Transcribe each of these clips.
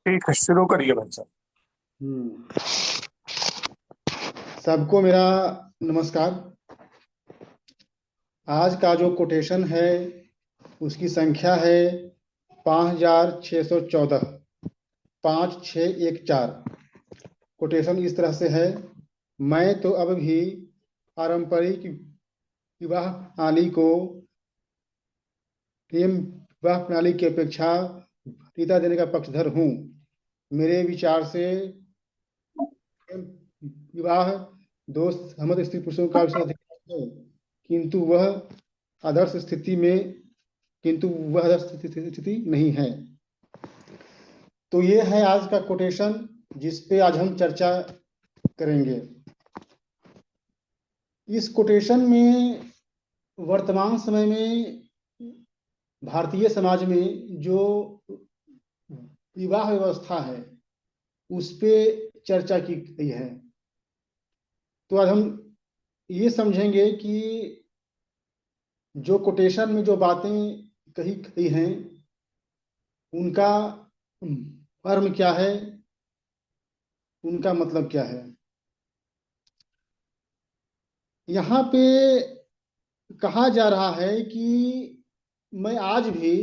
ठीक है, शुरू करिए भाई साहब। हम्म सबको मेरा नमस्कार। आज का जो कोटेशन है उसकी संख्या है 5614, 5614। कोटेशन इस तरह से है। मैं तो अब भी पारंपरिक विवाह प्रणाली को प्रेम विवाह प्रणाली की अपेक्षा वरीयता देने का पक्षधर हूँ। मेरे विचार से प्रेम विवाह दो सहमत स्त्री पुरुषों का विशेष अधिकार है, किंतु वह आदर्श स्थिति में किंतु वह आदर्श स्थिति नहीं है। तो ये है आज का कोटेशन जिस पे आज हम चर्चा करेंगे। इस कोटेशन में वर्तमान समय में भारतीय समाज में जो विवाह व्यवस्था है उस पे चर्चा की गई है। तो आज हम ये समझेंगे कि जो कोटेशन में जो बातें कही गई हैं उनका अर्थ क्या है, उनका मतलब क्या है। यहाँ पे कहा जा रहा है कि मैं आज भी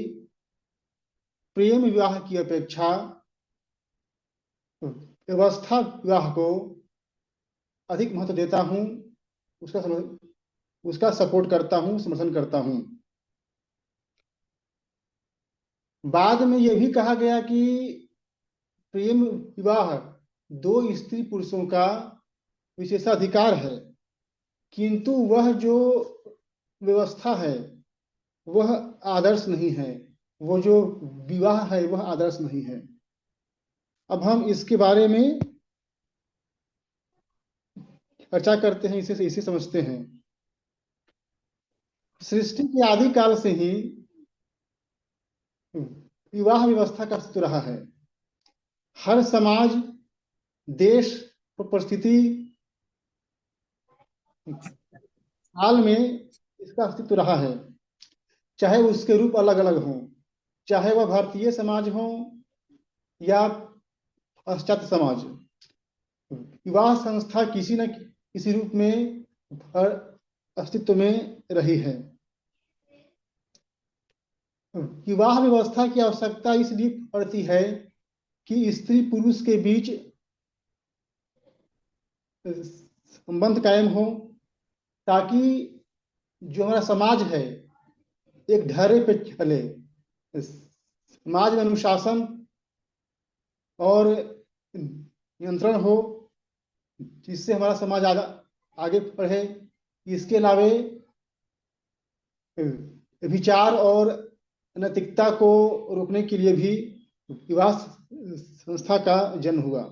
प्रेम विवाह की अपेक्षा व्यवस्था विवाह को अधिक महत्व देता हूँ, उसका उसका सपोर्ट करता हूँ, समर्थन करता हूँ। बाद में यह भी कहा गया कि प्रेम विवाह दो स्त्री पुरुषों का विशेषाधिकार है, किंतु वह जो व्यवस्था है वह आदर्श नहीं है। वो जो विवाह है वह आदर्श नहीं है। अब हम इसके बारे में चर्चा करते हैं, इसे समझते हैं। सृष्टि के आदि काल से ही विवाह व्यवस्था का अस्तित्व रहा है। हर समाज, देश, परिस्थिति, हाल में इसका अस्तित्व रहा है, चाहे उसके रूप अलग अलग हों, चाहे वह भारतीय समाज हो या पाश्चात्य समाज। विवाह संस्था किसी न किसी रूप में अस्तित्व में रही है। विवाह व्यवस्था की आवश्यकता इसलिए पड़ती है कि स्त्री पुरुष के बीच संबंध कायम हो, ताकि जो हमारा समाज है एक ढर्रे पे चले, समाज में अनुशासन और नियंत्रण हो, जिससे हमारा समाज आगे बढ़े। इसके अलावे विचार और नैतिकता को रोकने के लिए भी विवाह संस्था का जन्म हुआ।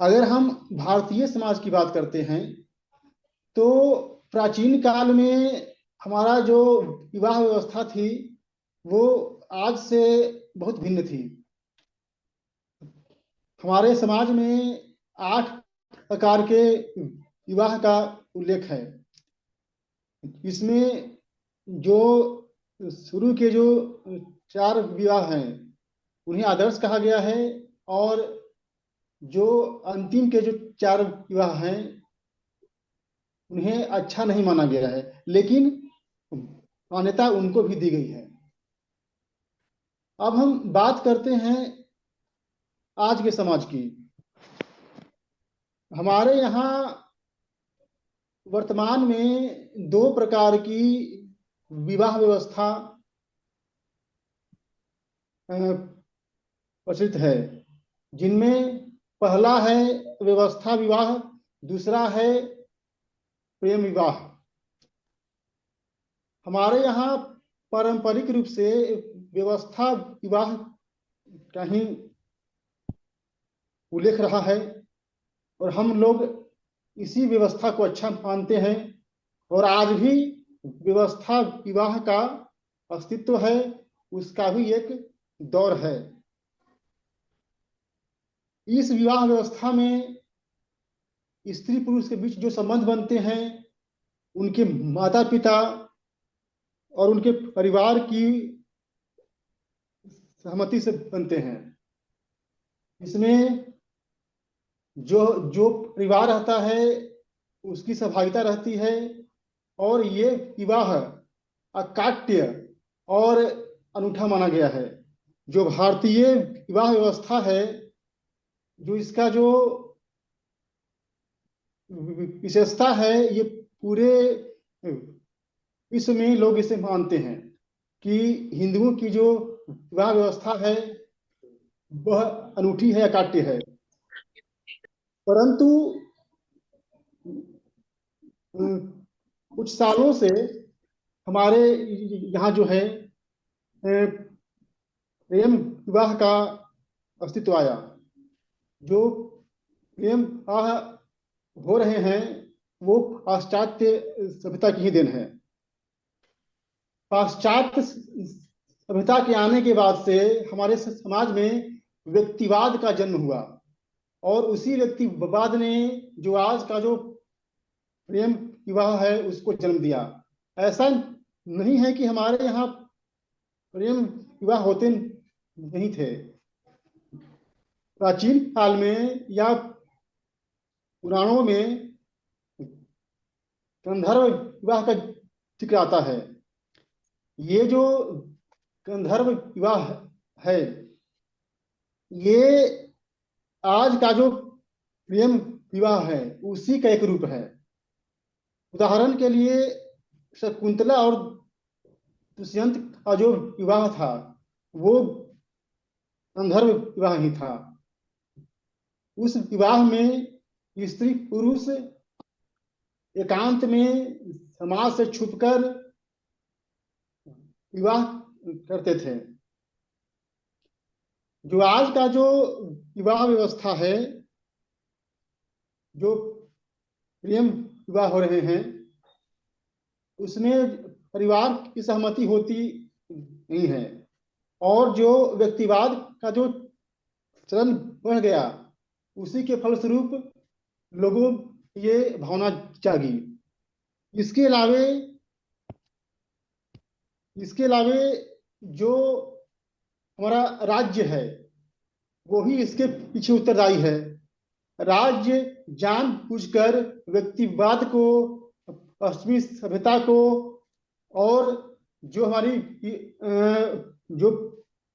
अगर हम भारतीय समाज की बात करते हैं तो प्राचीन काल में हमारा जो विवाह व्यवस्था थी वो आज से बहुत भिन्न थी। हमारे समाज में 8 प्रकार के विवाह का उल्लेख है। इसमें जो शुरू के जो 4 विवाह हैं उन्हें आदर्श कहा गया है, और जो अंतिम के जो 4 विवाह हैं उन्हें अच्छा नहीं माना गया है, लेकिन मान्यता उनको भी दी गई है। अब हम बात करते हैं आज के समाज की। हमारे यहाँ वर्तमान में 2 प्रकार की विवाह व्यवस्था प्रचलित है, जिनमें पहला है व्यवस्था विवाह, दूसरा है प्रेम विवाह। हमारे यहाँ पारंपरिक रूप से व्यवस्था विवाह का ही उल्लेख रहा है, और हम लोग इसी व्यवस्था को अच्छा मानते हैं, और आज भी व्यवस्था विवाह का अस्तित्व है, उसका भी एक दौर है। इस विवाह व्यवस्था में स्त्री पुरुष के बीच जो संबंध बनते हैं उनके माता पिता और उनके परिवार की सहमति से बनते हैं। इसमें जो जो परिवार रहता है उसकी सहभागिता रहती है, और ये विवाह अकाट्य और अनूठा माना गया है। जो भारतीय विवाह व्यवस्था है, जो इसका जो विशेषता है, ये पूरे विश्व में लोग इसे मानते हैं कि हिंदुओं की जो विवाह व्यवस्था है वह अनूठी है, अकाट्य है। परंतु कुछ सालों से हमारे यहाँ जो है प्रेम विवाह का अस्तित्व आया। जो प्रेम विवाह हो रहे हैं वो पाश्चात्य सभ्यता की ही देन है। पाश्चात्य सभ्यता के आने के बाद से हमारे समाज में व्यक्तिवाद का जन्म हुआ, और उसी व्यक्तिवाद ने जो आज का जो प्रेम विवाह है उसको जन्म दिया। ऐसा नहीं है कि हमारे यहाँ प्रेम विवाह होते नहीं थे। प्राचीन काल में या पुराणों में गंधर्व विवाह का जिक्र आता है। ये जो गंधर्व विवाह है, ये आज का जो प्रेम विवाह है उसी का एक रूप है। उदाहरण के लिए शकुंतला और दुष्यंत का जो विवाह था वो गंधर्व विवाह ही था। उस विवाह में स्त्री पुरुष एकांत में समाज से छुपकर विवाह करते थे। जो आज का जो विवाह व्यवस्था है, जो प्रेम विवाह हो रहे हैं, उसमें परिवार की सहमति होती नहीं है, और जो व्यक्तिवाद का जो चलन बढ़ गया उसी के फलस्वरूप लोगों ये भावना जागी। इसके अलावे इसके अलावे जो हमारा राज्य है वो ही इसके पीछे उत्तरदायी है। राज्य जानबूझकर व्यक्तिवाद को, पश्चिमी सभ्यता को, और जो हमारी जो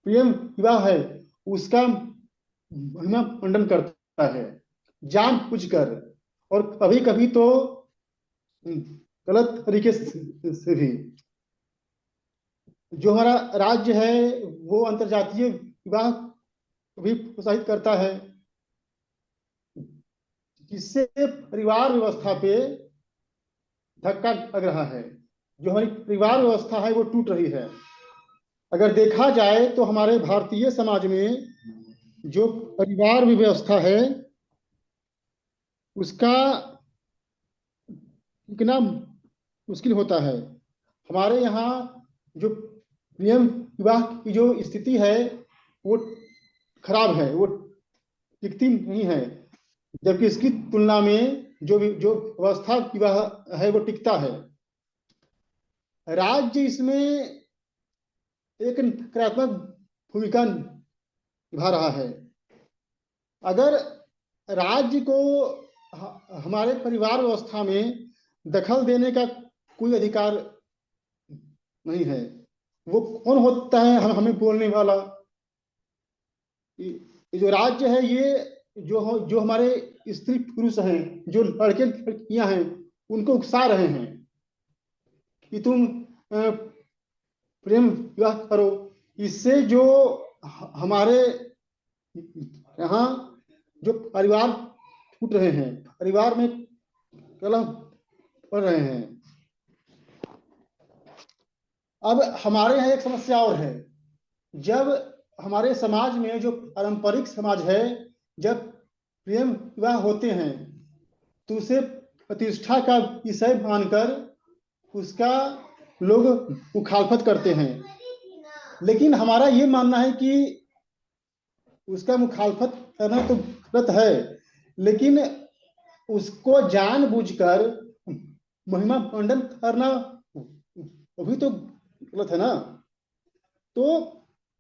प्रेम विवाह है उसका महिमा मंडन करता है जानबूझकर, और कभी कभी तो गलत तरीके से भी। जो हमारा राज्य है वो अंतर्जातीय विवाह को भी प्रोत्साहित करता है, जिससे परिवार व्यवस्था पे धक्का लग रहा है। जो हमारी परिवार व्यवस्था है वो टूट रही है। अगर देखा जाए तो हमारे भारतीय समाज में जो परिवार व्यवस्था है उसका कितना मुश्किल होता है। हमारे यहाँ जो प्रेम विवाह की जो स्थिति है वो खराब है, वो टिकती नहीं है, जबकि इसकी तुलना में जो व्यवस्था विवाह है वो टिकता है। राज्य इसमें एक नकारात्मक भूमिका निभा रहा है। अगर राज्य को हमारे परिवार व्यवस्था में दखल देने का कोई अधिकार नहीं है। वो कौन होता है हमें बोलने वाला? ये जो राज्य है ये जो हमारे स्त्री पुरुष हैं, जो लड़के लड़कियां हैं, उनको उकसा रहे हैं कि तुम प्रेम विवाह करो। इससे जो हमारे यहाँ जो परिवार टूट रहे हैं, परिवार में कलह बढ़ रहे हैं। अब हमारे यहाँ एक समस्या और है। जब हमारे समाज में जो पारंपरिक समाज है, जब प्रेम विवाह होते हैं तो उसे प्रतिष्ठा का विषय मानकर उसका लोग मुखालफत करते हैं। लेकिन हमारा ये मानना है कि उसका मुखालफत करना तो गलत है, लेकिन उसको जानबूझकर महिमा मंडन करना वो भी तो गलत है ना। तो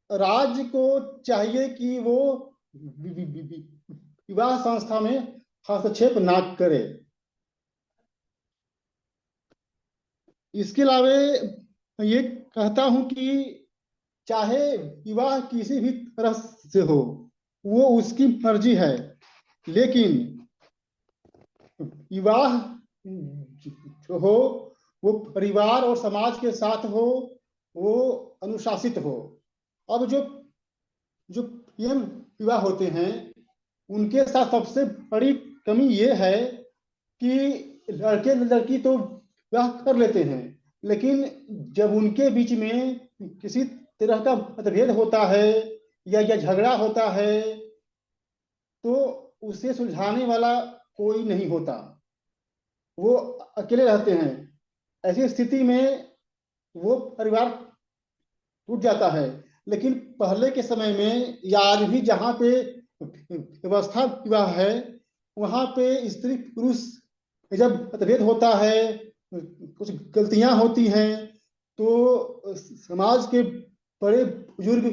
राज्य को चाहिए कि वो विवाह संस्था में हस्तक्षेप ना करे। इसके अलावा ये कहता हूं कि चाहे विवाह किसी भी तरह से हो, वो उसकी मर्जी है, लेकिन विवाह जो हो वो परिवार और समाज के साथ हो, वो अनुशासित हो। अब जो जो प्रेम विवाह होते हैं, उनके साथ सबसे बड़ी कमी ये है कि लड़के लड़की तो विवाह कर लेते हैं, लेकिन जब उनके बीच में किसी तरह का मतभेद होता है या झगड़ा होता है, तो उसे सुलझाने वाला कोई नहीं होता, वो अकेले रहते हैं। ऐसी स्थिति में वो परिवार टूट जाता है। लेकिन पहले के समय में या आज भी जहाँ पे व्यवस्था विवाह है, वहाँ पे स्त्री पुरुष जब मतभेद होता है, कुछ गलतियां होती हैं, तो समाज के बड़े बुजुर्ग,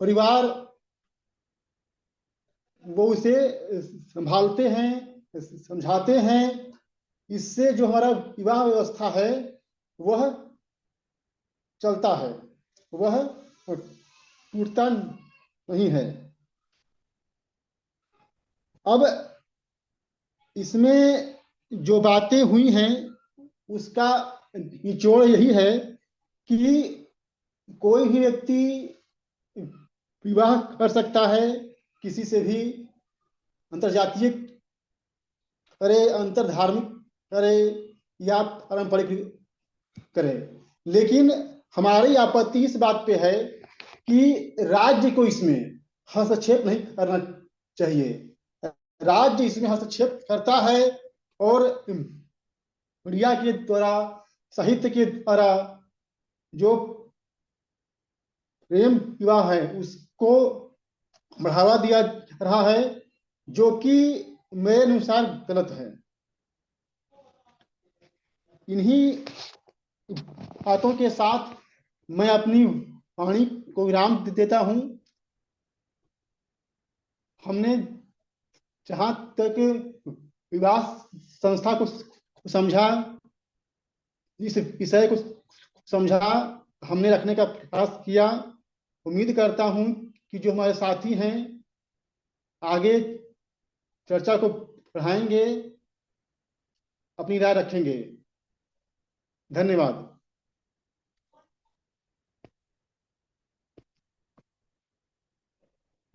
परिवार, वो उसे संभालते हैं, समझाते हैं। इससे जो हमारा विवाह व्यवस्था है वह चलता है, वह टूटता नहीं है। अब इसमें जो बातें हुई हैं उसका निचोड़ यही है कि कोई भी व्यक्ति विवाह कर सकता है किसी से भी, अंतरजातीय करे, अंतर धार्मिक करे या पारंपरिक करे। लेकिन हमारी आपत्ति इस बात पे है कि राज्य को इसमें हस्तक्षेप नहीं करना चाहिए। राज्य इसमें हस्तक्षेप करता है और मीडिया के द्वारा, साहित्य के द्वारा जो प्रेम विवाह है उसको बढ़ावा दिया जा रहा है, जो कि मेरे अनुसार गलत है। इन्हीं बातों के साथ मैं अपनी वाणी को विराम देता हूं। हमने जहां तक विवाह संस्था को समझा, इस विषय को समझा, हमने रखने का प्रयास किया। उम्मीद करता हूं कि जो हमारे साथी हैं आगे चर्चा को बढ़ाएंगे, अपनी राय रखेंगे। धन्यवाद।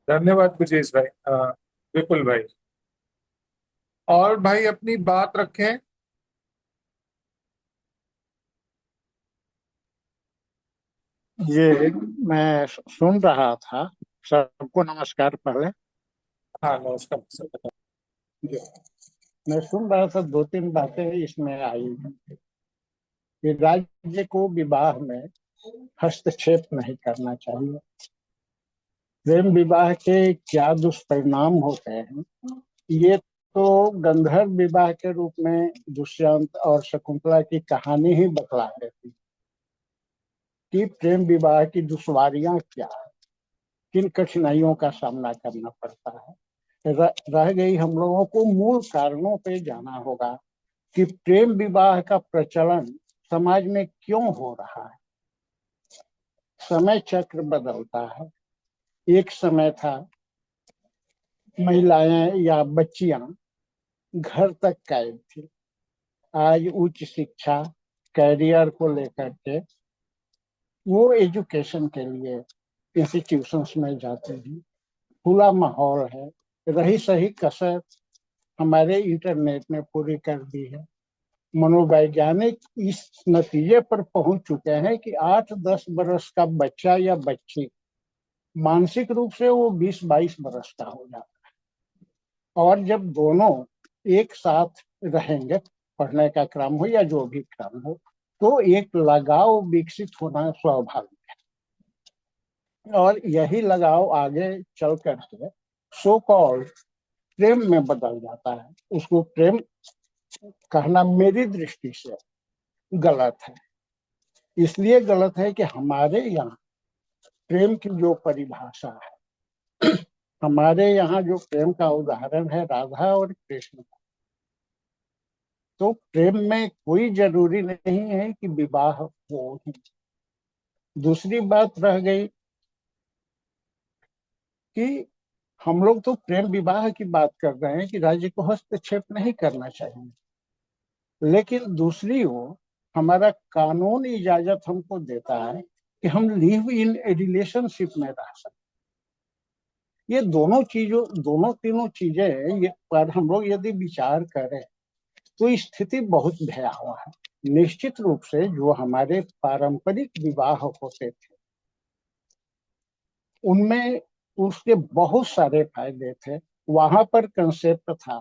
धन्यवाद ब्रजेश भाई। विपुल भाई, और भाई अपनी बात रखें। ये मैं सुन रहा था। सबको नमस्कार पहले। हाँ नमस्कार सर। मैं सुन रहा था, दो तीन बातें इसमें आई कि राज्य को विवाह में हस्तक्षेप नहीं करना चाहिए। प्रेम विवाह के क्या दुष्परिणाम होते हैं, ये तो गंधर्व विवाह के रूप में दुष्यंत और शकुंतला की कहानी ही बतला देती कि प्रेम विवाह की दुश्वारियां क्या है, किन कठिनाइयों का सामना करना पड़ता है। रह गई हम लोगों को मूल कारणों पे जाना होगा कि प्रेम विवाह का प्रचलन समाज में क्यों हो रहा है। समय चक्र बदलता है। एक समय था महिलाएं या बच्चियां घर तक कैद थी। आज उच्च शिक्षा, कैरियर को लेकर के वो एजुकेशन के लिए इंस्टीट्यूशंस में जाते हैं। खुला माहौल है। रही सही कसर हमारे इंटरनेट ने पूरी कर दी है। मनोवैज्ञानिक इस नतीजे पर पहुंच चुके हैं कि 8-10 बरस का बच्चा या बच्ची मानसिक रूप से वो 20-22 बरस का हो जाता है। और जब दोनों एक साथ रहेंगे, पढ़ने का क्रम हो या जो भी क्रम हो, तो एक लगाव विकसित होना स्वाभाविक है। और यही लगाव आगे चल करके सो कॉल्ड प्रेम में बदल जाता है। उसको प्रेम कहना मेरी दृष्टि से गलत है। इसलिए गलत है कि हमारे यहाँ प्रेम की जो परिभाषा है हमारे यहाँ जो प्रेम का उदाहरण है राधा और कृष्ण का, तो प्रेम में कोई जरूरी नहीं है कि विवाह हो ही। दूसरी बात रह गई कि हम लोग तो प्रेम विवाह की बात कर रहे हैं कि राज्य को हस्तक्षेप नहीं करना चाहिए, लेकिन दूसरी ओर हमारा कानून इजाजत हमको देता है कि हम लिव इन ए रिलेशनशिप में रह सकते। ये दोनों तीनों चीजें हैं, ये पर हम लोग यदि विचार करें तो स्थिति बहुत भयावह है। निश्चित रूप से जो हमारे पारंपरिक विवाह होते थे उनमें उसके बहुत सारे फायदे थे। वहां पर कंसेप्ट था,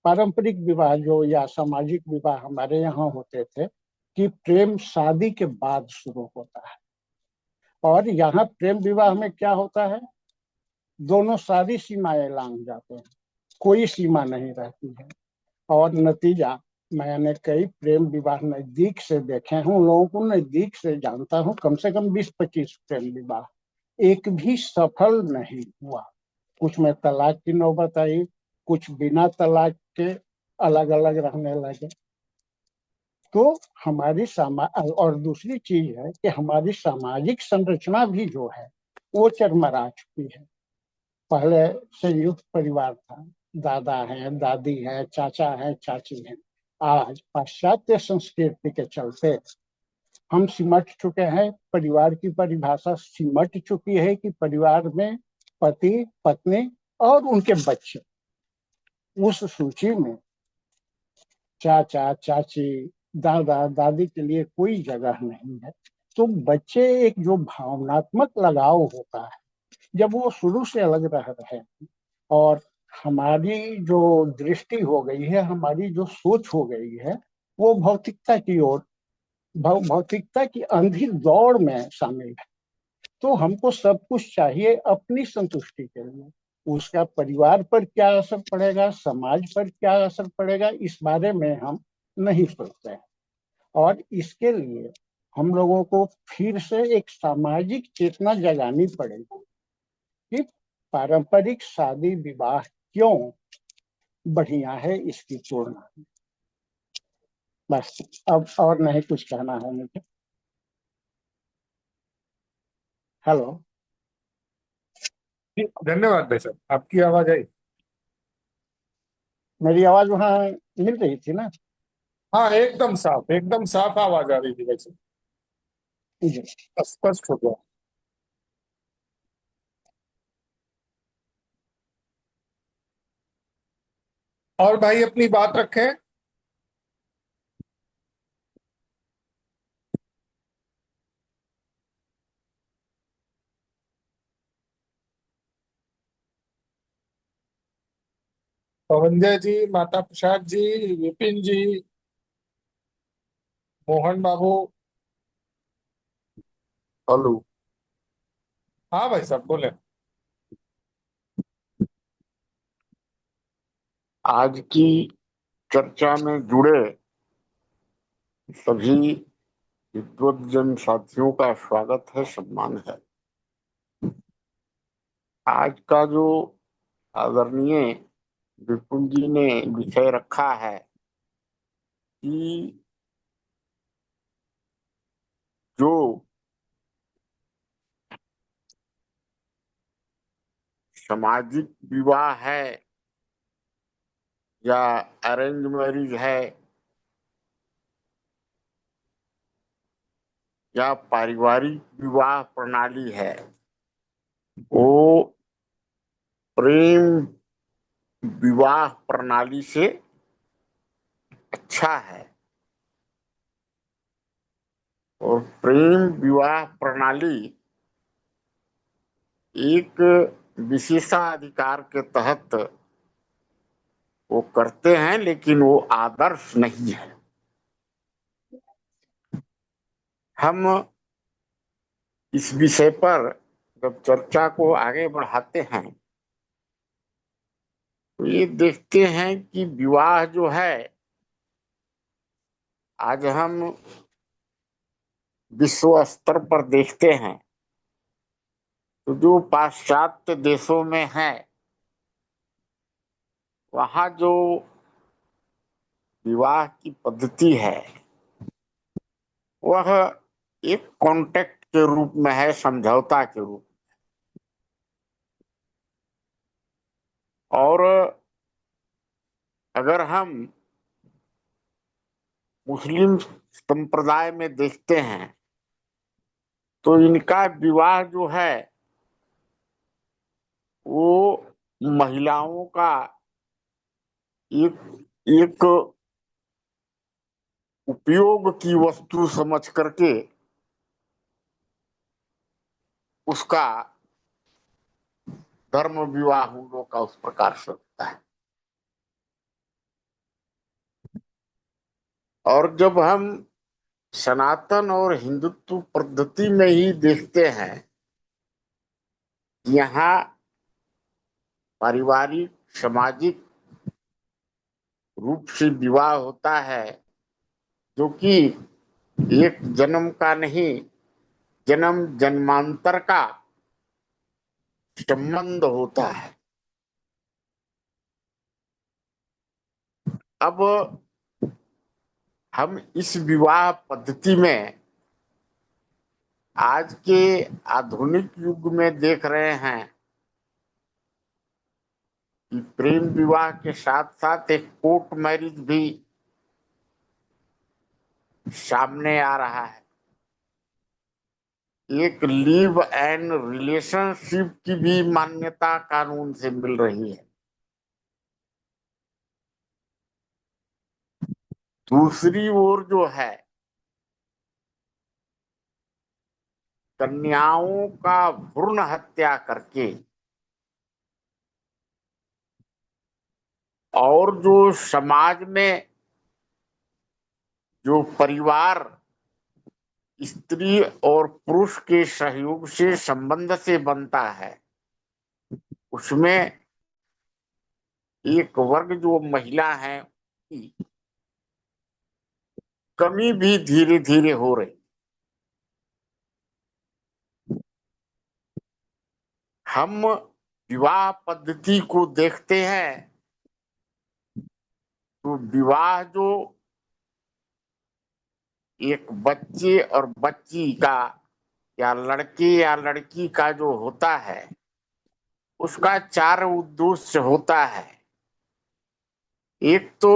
पारंपरिक विवाह जो या सामाजिक विवाह हमारे यहाँ होते थे, कि प्रेम शादी के बाद शुरू होता है। और यहाँ प्रेम विवाह में क्या होता है, दोनों सारी सीमाएं लांघ जाते हैं, कोई सीमा नहीं रहती है। और नतीजा, मैंने कई प्रेम विवाह नजदीक से देखे हैं, उन लोगों को नजदीक से जानता हूँ, कम से कम 20-25 प्रेम विवाह, एक भी सफल नहीं हुआ। कुछ में तलाक की नौबत आई, कुछ बिना तलाक के अलग अलग रहने लगे। तो हमारी और दूसरी चीज है कि हमारी सामाजिक संरचना भी जो है वो चरमरा चुकी है। पहले संयुक्त परिवार था, दादा है, दादी है, चाचा है, चाची है। आज पाश्चात्य संस्कृति के चलते हम सिमट चुके हैं, परिवार की परिभाषा सिमट चुकी है कि परिवार में पति, पत्नी और उनके बच्चे। उस सूची में चाचा, चाची, दादा, दादी के लिए कोई जगह नहीं है। तो बच्चे एक जो भावनात्मक लगाव होता है, जब वो शुरू से अलग रह रहे हैं, और हमारी जो दृष्टि हो गई है, हमारी जो सोच हो गई है, वो भौतिकता की ओर, भौतिकता की अंधी दौड़ में शामिल है। तो हमको सब कुछ चाहिए अपनी संतुष्टि के लिए। उसका परिवार पर क्या असर पड़ेगा, समाज पर क्या असर पड़ेगा, इस बारे में हम नहीं सोचते हैं। और इसके लिए हम लोगों को फिर से एक सामाजिक चेतना जगानी पड़ेगी कि पारंपरिक शादी विवाह क्यों बढ़िया है इसकी तुलना। बस, अब और नहीं कुछ कहना है मुझे। हेलो। जी, धन्यवाद भाई साहब, आपकी आवाज आई। मेरी आवाज वहां मिल रही थी ना? हाँ, एकदम साफ आवाज आ रही थी वैसे, जी। स्पष्ट हो गया। और भाई अपनी बात रखें। पवनजय जी, माता प्रसाद जी, विपिन जी, मोहन बाबू। हेलो। हाँ भाई साहब बोले। आज की चर्चा में जुड़े सभी विद्वद्जन साथियों का स्वागत है, सम्मान है। आज का जो आदरणीय विपुल जी ने विषय रखा है कि जो सामाजिक विवाह है या अरेंज मैरिज है या पारिवारिक विवाह प्रणाली है, वो प्रेम विवाह प्रणाली से अच्छा है। और प्रेम विवाह प्रणाली एक विशेषाधिकार के तहत वो करते हैं, लेकिन वो आदर्श नहीं है। हम इस विषय पर जब चर्चा को आगे बढ़ाते हैं तो ये देखते हैं कि विवाह जो है, आज हम विश्व स्तर पर देखते हैं तो जो पाश्चात्य देशों में है, वहां जो विवाह की पद्धति है वह एक कॉन्ट्रैक्ट के रूप में है, समझौता के रूप। और अगर हम मुस्लिम संप्रदाय में देखते हैं तो इनका विवाह जो है वो महिलाओं का एक एक उपयोग की वस्तु समझ करके उसका धर्म विवाह हम लोग का उस प्रकार से होता है। और जब हम सनातन और हिंदुत्व पद्धति में ही देखते हैं, यहाँ पारिवारिक सामाजिक रूप से विवाह होता है, जो कि एक जन्म का नहीं, जन्म जन्मांतर का संबंध होता है। अब हम इस विवाह पद्धति में आज के आधुनिक युग में देख रहे हैं कि प्रेम विवाह के साथ साथ एक कोर्ट मैरिज भी सामने आ रहा है। एक लिव एंड रिलेशनशिप की भी मान्यता कानून से मिल रही है। दूसरी ओर जो है, कन्याओं का भ्रूण हत्या करके और जो समाज में जो परिवार स्त्री और पुरुष के सहयोग से संबंध से बनता है, उसमें एक वर्ग जो महिला है की कमी भी धीरे धीरे हो रही। हम विवाह पद्धति को देखते हैं तो विवाह जो एक बच्चे और बच्ची का या लड़के या लड़की का जो होता है उसका चार उद्देश्य होता है। एक तो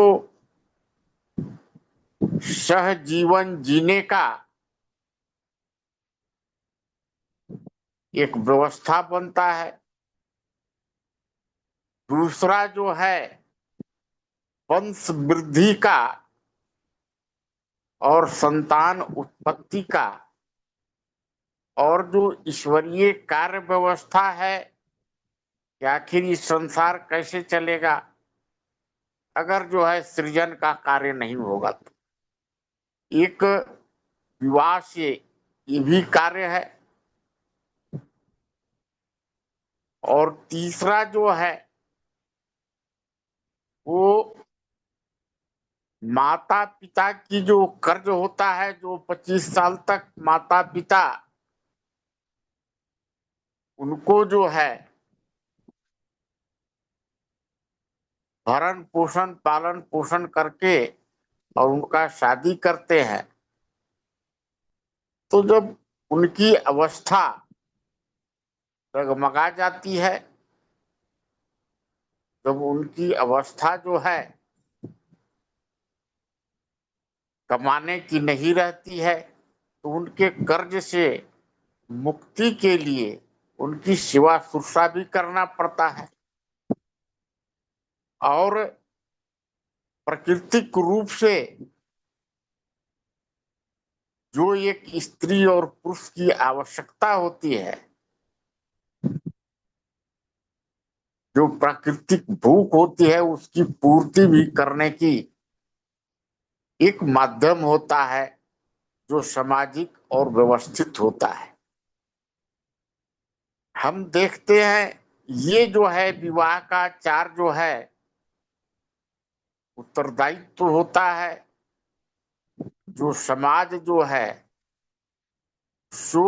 सहजीवन जीने का एक व्यवस्था बनता है। दूसरा जो है वंश वृद्धि का और संतान उत्पत्ति का। और जो ईश्वरीय कार्य व्यवस्था है कि आखिर ये संसार कैसे चलेगा अगर जो है सृजन का कार्य नहीं होगा। तो एक विवाह से ये भी कार्य है। और तीसरा जो है वो माता पिता की जो कर्ज होता है, जो 25 साल तक माता पिता उनको जो है भरण पोषण पालन पोषण करके और उनका शादी करते हैं, तो जब उनकी अवस्था डगमगा जाती है, जब उनकी अवस्था जो है कमाने की नहीं रहती है, तो उनके कर्ज से मुक्ति के लिए उनकी सेवा शुश्रूषा भी करना पड़ता है। और प्राकृतिक रूप से जो एक स्त्री और पुरुष की आवश्यकता होती है, जो प्राकृतिक भूख होती है, उसकी पूर्ति भी करने की एक माध्यम होता है जो सामाजिक और व्यवस्थित होता है। हम देखते हैं ये जो है विवाह का चार जो है उत्तरदायित्व होता है, जो समाज जो है सो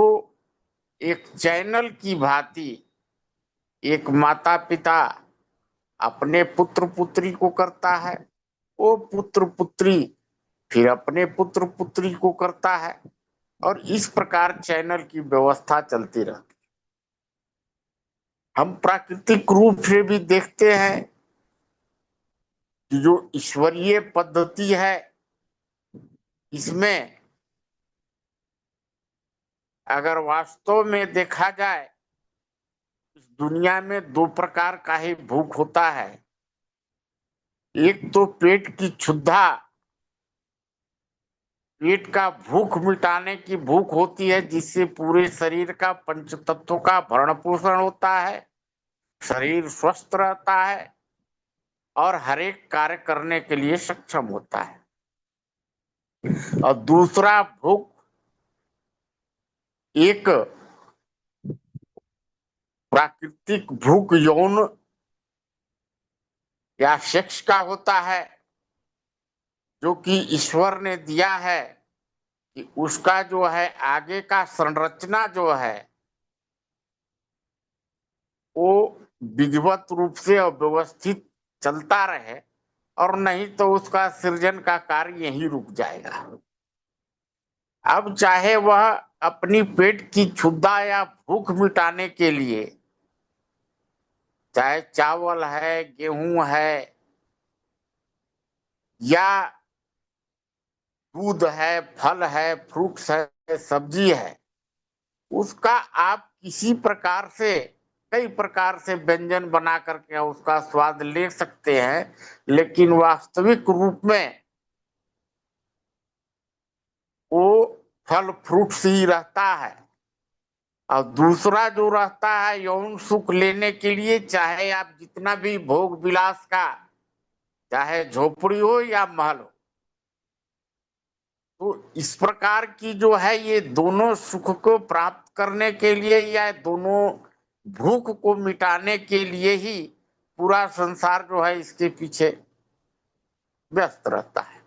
एक चैनल की भांति एक माता पिता अपने पुत्र पुत्री को करता है, वो पुत्र पुत्री फिर अपने पुत्र पुत्री को करता है, और इस प्रकार चैनल की व्यवस्था चलती रहती। हम प्राकृतिक रूप से भी देखते हैं कि जो ईश्वरीय पद्धति है, इसमें अगर वास्तव में देखा जाए, इस दुनिया में दो प्रकार का ही भूख होता है। एक तो पेट की क्षुधा, पेट का भूख मिटाने की भूख होती है, जिससे पूरे शरीर का पंच तत्वों का भरण पोषण होता है, शरीर स्वस्थ रहता है और हर एक कार्य करने के लिए सक्षम होता है। और दूसरा भूख एक प्राकृतिक भूख यौन या सेक्स का होता है, जो कि ईश्वर ने दिया है कि उसका जो है आगे का संरचना जो है वो विधिवत रूप से और व्यवस्थित चलता रहे, और नहीं तो उसका सृजन का कार्य यहीं रुक जाएगा। अब चाहे वह अपनी पेट की क्षुधा या भूख मिटाने के लिए, चाहे चावल है, गेहूं है, या दूध है, फल है, फ्रूट्स है, सब्जी है, उसका आप किसी प्रकार से, कई प्रकार से व्यंजन बना करके उसका स्वाद ले सकते हैं, लेकिन वास्तविक रूप में वो फल फ्रूट्स ही रहता है। और दूसरा जो रहता है यौन सुख लेने के लिए, चाहे आप जितना भी भोग विलास का, चाहे झोपड़ी हो या महल हो, तो इस प्रकार की जो है ये दोनों सुख को प्राप्त करने के लिए या दोनों भूख को मिटाने के लिए ही पूरा संसार जो है इसके पीछे व्यस्त रहता है।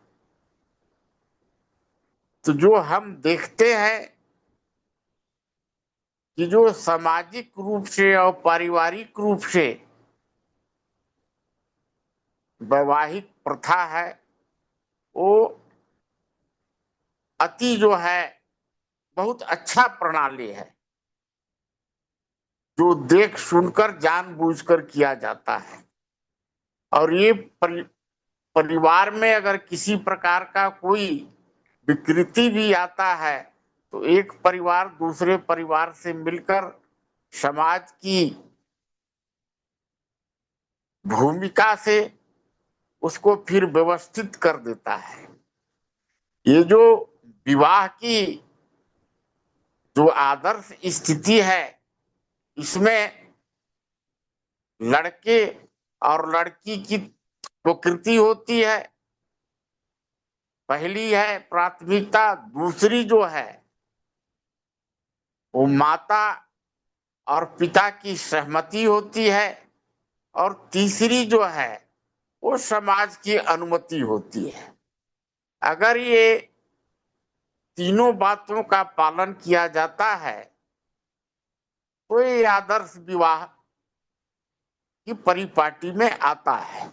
तो जो हम देखते हैं कि जो सामाजिक रूप से और पारिवारिक रूप से वैवाहिक प्रथा है, वो अति जो है बहुत अच्छा प्रणाली है, जो देख सुनकर जानबूझकर किया जाता है। और ये परिवार में अगर किसी प्रकार का कोई विकृति भी आता है, तो एक परिवार दूसरे परिवार से मिलकर समाज की भूमिका से उसको फिर व्यवस्थित कर देता है। ये जो विवाह की जो आदर्श स्थिति है, इसमें लड़के और लड़की की प्रकृति होती है, पहली है प्राथमिकता, दूसरी जो है वो माता और पिता की सहमति होती है, और तीसरी जो है वो समाज की अनुमति होती है। अगर ये तीनों बातों का पालन किया जाता है तो ये आदर्श विवाह की परिपाटी में आता है।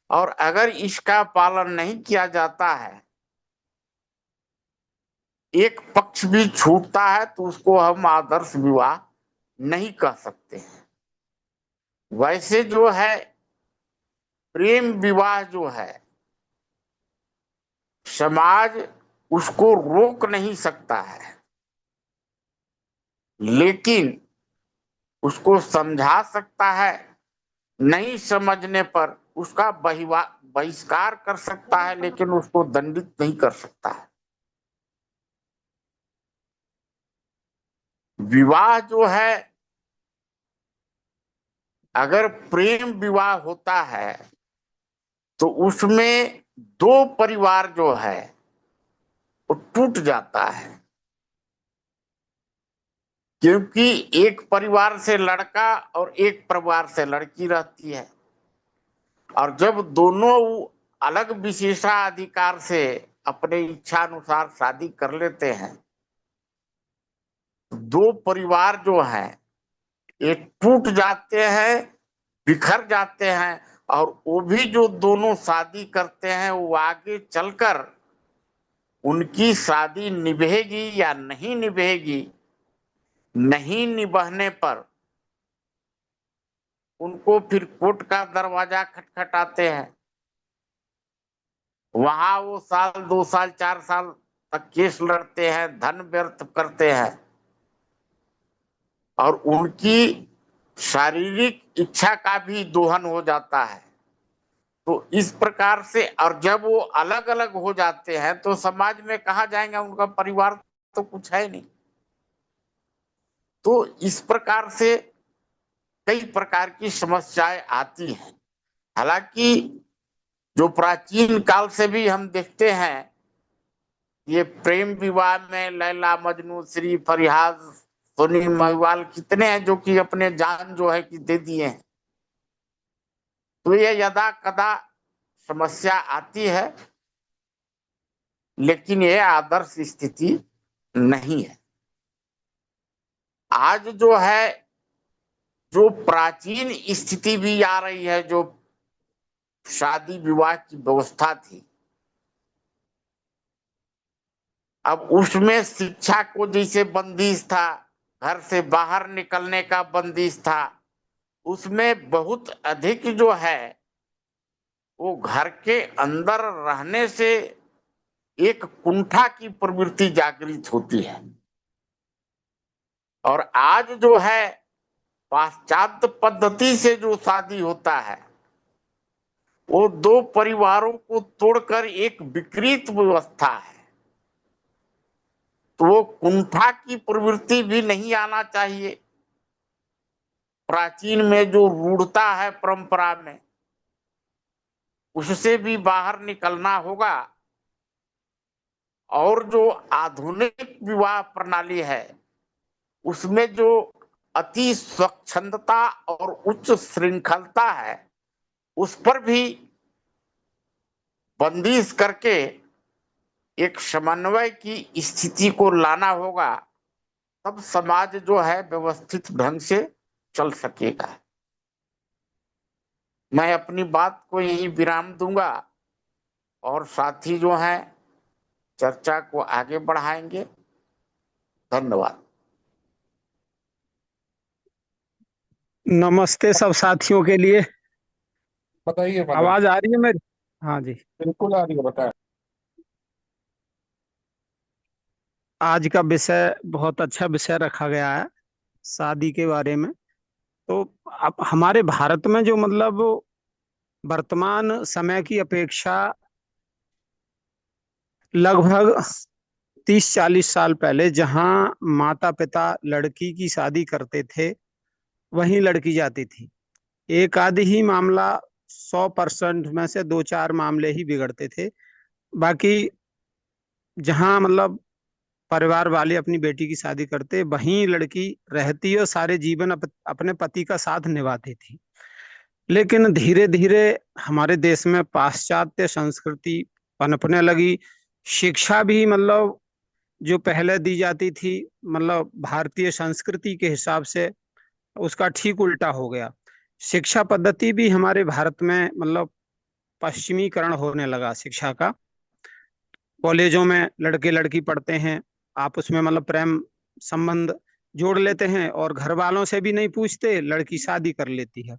और अगर इसका पालन नहीं किया जाता है, एक पक्ष भी छूटता है, तो उसको हम आदर्श विवाह नहीं कह सकते हैं। वैसे जो है प्रेम विवाह जो है, समाज उसको रोक नहीं सकता है, लेकिन उसको समझा सकता है। नहीं समझने पर उसका बहिष्कार कर सकता है, लेकिन उसको दंडित नहीं कर सकता है। विवाह जो है, अगर प्रेम विवाह होता है तो उसमें दो परिवार जो है वो टूट जाता है, क्योंकि एक परिवार से लड़का और एक परिवार से लड़की रहती है, और जब दोनों अलग विशेषाधिकार से अपने इच्छा अनुसार शादी कर लेते हैं, दो परिवार जो है ये टूट जाते हैं, बिखर जाते हैं, और वो भी जो दोनों शादी करते हैं वो आगे चलकर उनकी शादी निभेगी या नहीं निभेगी, नहीं निभाने पर उनको फिर कोर्ट का दरवाजा खटखटाते हैं। वहां वो साल 2 साल 4 साल तक केस लड़ते हैं, धन व्यर्थ करते हैं, और उनकी शारीरिक इच्छा का भी दोहन हो जाता है। तो इस प्रकार से, और जब वो अलग अलग हो जाते हैं तो समाज में कहा जाएगा उनका परिवार तो कुछ है नहीं। तो इस प्रकार से कई प्रकार की समस्याएं आती हैं। हालांकि जो प्राचीन काल से भी हम देखते हैं, ये प्रेम विवाह में लैला मजनू, श्री फरियाद, सोनी महिवाल कितने हैं जो कि अपने जान जो है कि दे दिए हैं। तो ये यदा कदा समस्या आती है, लेकिन ये आदर्श स्थिति नहीं है। आज जो है, जो प्राचीन स्थिति भी आ रही है, जो शादी विवाह की व्यवस्था थी, अब उसमें शिक्षा को जैसे बंदिश था, घर से बाहर निकलने का बंदिश था, उसमें बहुत अधिक जो है वो घर के अंदर रहने से एक कुंठा की प्रवृत्ति जागृत होती है। और आज जो है पाश्चात्य पद्धति से जो शादी होता है, वो दो परिवारों को तोड़कर एक विकृत व्यवस्था है। तो वो कुंठा की प्रवृत्ति भी नहीं आना चाहिए। प्राचीन में जो रूढ़ता है परंपरा में, उससे भी बाहर निकलना होगा। और जो आधुनिक विवाह प्रणाली है, उसमें जो अति स्वच्छंदता और उच्च श्रृंखलता है, उस पर भी बंदिश करके एक समन्वय की स्थिति को लाना होगा, तब समाज जो है व्यवस्थित ढंग से चल सकेगा। मैं अपनी बात को यही विराम दूंगा, और साथी जो हैं चर्चा को आगे बढ़ाएंगे। धन्यवाद। नमस्ते सब साथियों के लिए। बताइए मदन। आवाज आ रही है मेरी? हाँ जी। बिल्कुल आ रही है, बताएं। आज का विषय बहुत अच्छा विषय रखा गया है, शादी के बारे में। तो अब हमारे भारत में जो मतलब वर्तमान समय की अपेक्षा लगभग 30-40 साल पहले जहां माता पिता लड़की की शादी करते थे, वहीं लड़की जाती थी। एक आधी ही मामला, 100% में से 2-4 मामले ही बिगड़ते थे। बाकी जहां मतलब परिवार वाले अपनी बेटी की शादी करते, वहीं लड़की रहती और सारे जीवन अपने पति का साथ निभाती थी। लेकिन धीरे धीरे हमारे देश में पाश्चात्य संस्कृति पनपने लगी। शिक्षा भी मतलब जो पहले दी जाती थी, मतलब भारतीय संस्कृति के हिसाब से, उसका ठीक उल्टा हो गया। शिक्षा पद्धति भी हमारे भारत में मतलब पश्चिमीकरण होने लगा शिक्षा का। कॉलेजों में लड़के लड़की पढ़ते हैं, आपस में मतलब प्रेम संबंध जोड़ लेते हैं, और घर वालों से भी नहीं पूछते, लड़की शादी कर लेती है।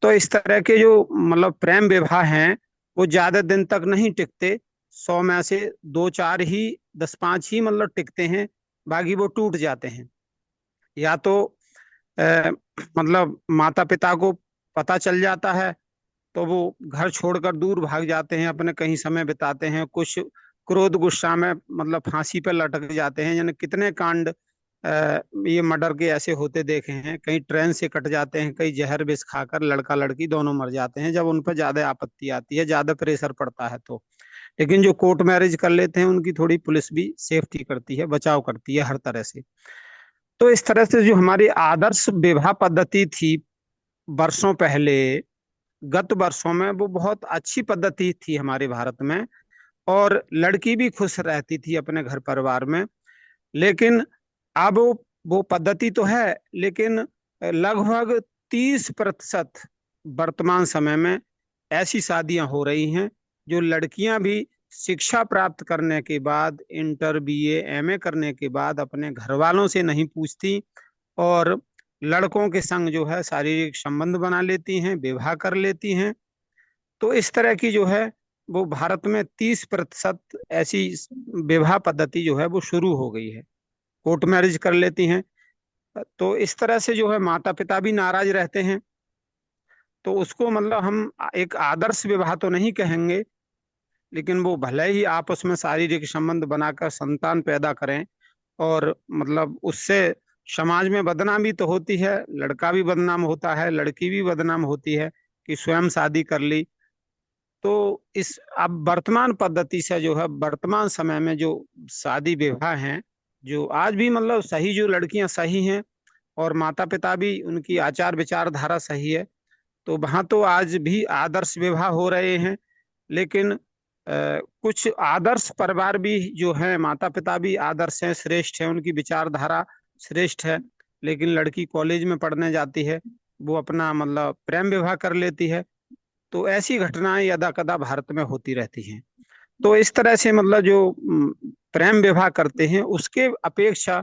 तो इस तरह के जो मतलब प्रेम विवाह हैं, वो ज्यादा दिन तक नहीं टिकते। 100 में से 2-4 ही, 10-5 ही मतलब टिकते हैं, बाकी वो टूट जाते हैं। या तो मतलब माता पिता को पता चल जाता है, तो वो घर छोड़कर दूर भाग जाते हैं, अपने कहीं समय बिताते हैं। कुछ क्रोध गुस्सा में मतलब फांसी पर लटक जाते हैं। यानी कितने कांड ये मर्डर के ऐसे होते देखे हैं। कहीं ट्रेन से कट जाते हैं, कहीं जहर विष खाकर लड़का लड़की दोनों मर जाते हैं, जब उन पर ज्यादा आपत्ति आती है, ज्यादा प्रेशर पड़ता है तो। लेकिन जो कोर्ट मैरिज कर लेते हैं, उनकी थोड़ी पुलिस भी सेफ्टी करती है, बचाव करती है हर तरह से। तो इस तरह से जो हमारी आदर्श विवाह पद्धति थी वर्षों पहले, गत वर्षों में, वो बहुत अच्छी पद्धति थी हमारे भारत में, और लड़की भी खुश रहती थी अपने घर परिवार में। लेकिन अब वो पद्धति तो है, लेकिन लगभग 30% वर्तमान समय में ऐसी शादियां हो रही हैं जो लड़कियां भी शिक्षा प्राप्त करने के बाद, इंटर, बीए, एमए करने के बाद अपने घर वालों से नहीं पूछती और लड़कों के संग जो है शारीरिक संबंध बना लेती हैं, विवाह कर लेती हैं। तो इस तरह की जो है वो भारत में 30% ऐसी विवाह पद्धति जो है वो शुरू हो गई है, कोर्ट मैरिज कर लेती हैं। तो इस तरह से जो है माता पिता भी नाराज रहते हैं। तो उसको मतलब हम एक आदर्श विवाह तो नहीं कहेंगे, लेकिन वो भले ही आपस में शारीरिक संबंध बनाकर संतान पैदा करें, और मतलब उससे समाज में बदनामी तो होती है, लड़का भी बदनाम होता है, लड़की भी बदनाम होती है कि स्वयं शादी कर ली। तो इस अब वर्तमान पद्धति से जो है वर्तमान समय में जो शादी विवाह हैं, जो आज भी मतलब सही, जो लड़कियां सही हैं और माता पिता भी उनकी आचार विचारधारा सही है, तो वहां तो आज भी आदर्श विवाह हो रहे हैं। लेकिन कुछ आदर्श परिवार भी जो हैं, माता पिता भी आदर्श हैं, श्रेष्ठ हैं, उनकी विचारधारा श्रेष्ठ है, लेकिन लड़की कॉलेज में पढ़ने जाती है, वो अपना मतलब प्रेम विवाह कर लेती है। तो ऐसी घटनाएं यदा कदा भारत में होती रहती हैं। तो इस तरह से मतलब जो प्रेम विवाह करते हैं उसके अपेक्षा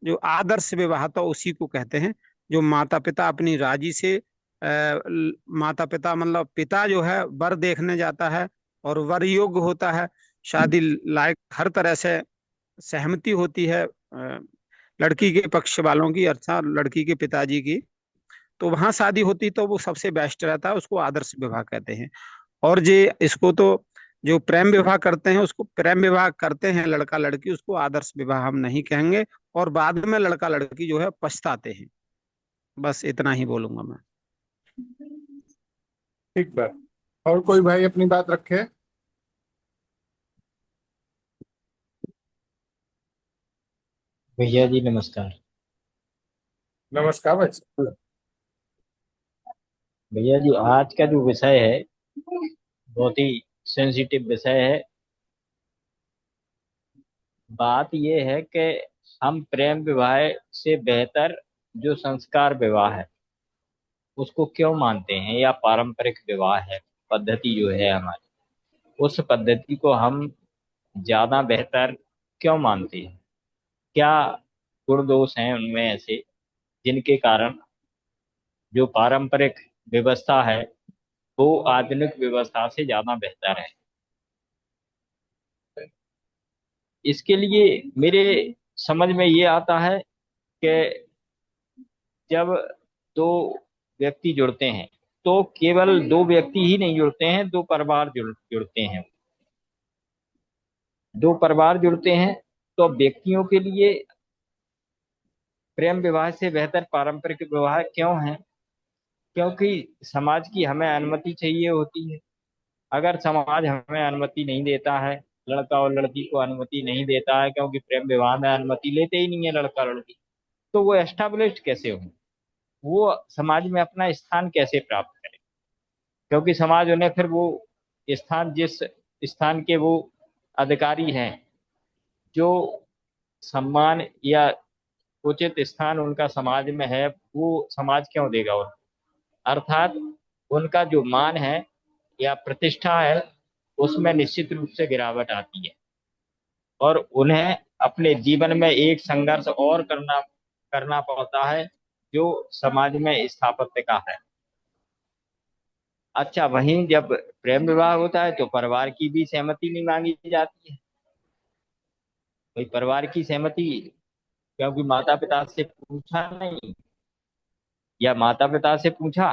जो आदर्श विवाह तो उसी को कहते हैं, जो माता पिता अपनी राजी से माता पिता मतलब पिता जो है वर देखने जाता है और वर योग्य होता है, शादी लायक हर तरह से सहमति होती है लड़की के पक्ष वालों की, अर्थात लड़की के पिताजी की, तो वहां शादी होती तो वो सबसे बेस्ट रहता है, उसको आदर्श विवाह कहते हैं। और जे इसको तो जो प्रेम विवाह करते हैं उसको प्रेम विवाह करते हैं लड़का लड़की, उसको आदर्श विवाह हम नहीं कहेंगे, और बाद में लड़का लड़की जो है पछताते हैं। बस इतना ही बोलूंगा मैं। ठीक बात। और कोई भाई अपनी बात रखे? भैया जी नमस्कार। नमस्कार भाई साहब। भैया जी आज का जो विषय है बहुत ही सेंसिटिव विषय है। बात ये है कि हम प्रेम विवाह से बेहतर जो संस्कार विवाह है उसको क्यों मानते हैं, या पारंपरिक विवाह है पद्धति जो है हमारी, उस पद्धति को हम ज्यादा बेहतर क्यों मानते हैं? क्या गुण दोष हैं उनमें ऐसे जिनके कारण जो पारंपरिक व्यवस्था है वो आधुनिक व्यवस्था से ज्यादा बेहतर है? इसके लिए मेरे समझ में ये आता है कि जब दो व्यक्ति जुड़ते हैं तो केवल दो व्यक्ति ही नहीं जुड़ते हैं, दो परिवार जुड़ते हैं। दो परिवार जुड़ते हैं तो व्यक्तियों के लिए प्रेम विवाह से बेहतर पारंपरिक विवाह क्यों है? क्योंकि समाज की हमें अनुमति चाहिए होती है। अगर समाज हमें अनुमति नहीं देता है, लड़का और लड़की को अनुमति नहीं देता है, क्योंकि प्रेम विवाह में अनुमति लेते ही नहीं है लड़का लड़की, तो वो एस्टेब्लिश्ड कैसे होंगे? वो समाज में अपना स्थान कैसे प्राप्त करें? क्योंकि समाज उन्हें फिर वो स्थान, जिस स्थान के वो अधिकारी हैं, जो सम्मान या उचित स्थान उनका समाज में है, वो समाज क्यों देगा उन्हें? अर्थात उनका जो मान है या प्रतिष्ठा है उसमें निश्चित रूप से गिरावट आती है और उन्हें अपने जीवन में एक संघर्ष और करना करना पड़ता है जो समाज में स्थापत्य का है। अच्छा, वहीं जब प्रेम विवाह होता है तो परिवार की भी सहमति नहीं मांगी जाती है। भाई परिवार की सहमति, क्योंकि माता पिता से पूछा नहीं, या माता पिता से पूछा,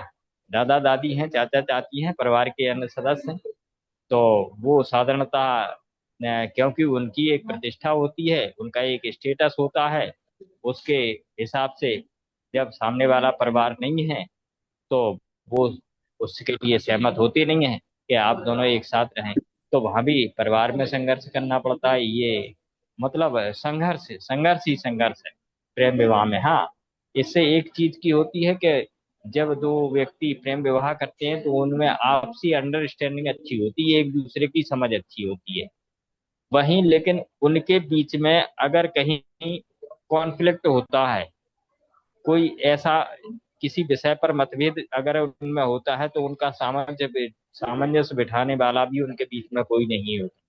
दादा दादी हैं, चाचा चाची हैं, परिवार के अन्य सदस्य हैं, तो वो साधारणतः क्योंकि उनकी एक प्रतिष्ठा होती है, उनका एक स्टेटस होता है, उसके हिसाब से जब सामने वाला परिवार नहीं है तो वो उसके लिए सहमत होते नहीं है कि आप दोनों एक साथ रहें। तो वहां भी परिवार में संघर्ष करना पड़ता है। ये मतलब संघर्ष संघर्ष ही संघर्ष है प्रेम विवाह में। हाँ, इससे एक चीज की होती है कि जब दो व्यक्ति प्रेम विवाह करते हैं तो उनमें आपसी अंडरस्टैंडिंग अच्छी होती है, एक दूसरे की समझ अच्छी होती है। वहीं लेकिन उनके बीच में अगर कहीं कॉन्फ्लिक्ट होता है, कोई ऐसा किसी विषय पर मतभेद अगर उनमें होता है तो उनका सामंजस्य बिठाने वाला भी उनके बीच में कोई नहीं होता।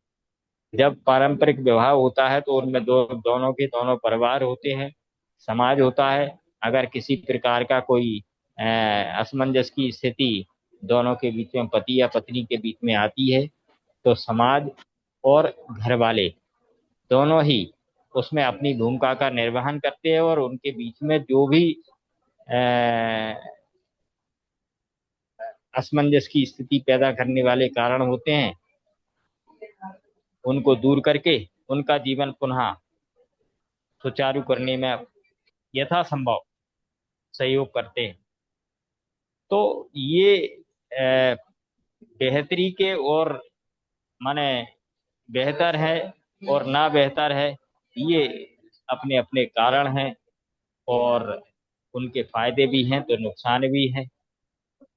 जब पारंपरिक विवाह होता है तो उनमें दोनों के दोनों परिवार होते हैं, समाज होता है। अगर किसी प्रकार का कोई असमंजस की स्थिति दोनों के बीच में, पति या पत्नी के बीच में आती है, तो समाज और घर वाले दोनों ही उसमें अपनी भूमिका का निर्वहन करते हैं और उनके बीच में जो भी असमंजस की स्थिति पैदा करने वाले कारण होते हैं उनको दूर करके उनका जीवन पुनः सुचारू करने में यथासंभव सहयोग करते हैं। तो ये बेहतरी के और माने बेहतर है और ना बेहतर है, ये अपने अपने कारण हैं और उनके फायदे भी हैं तो नुकसान भी हैं।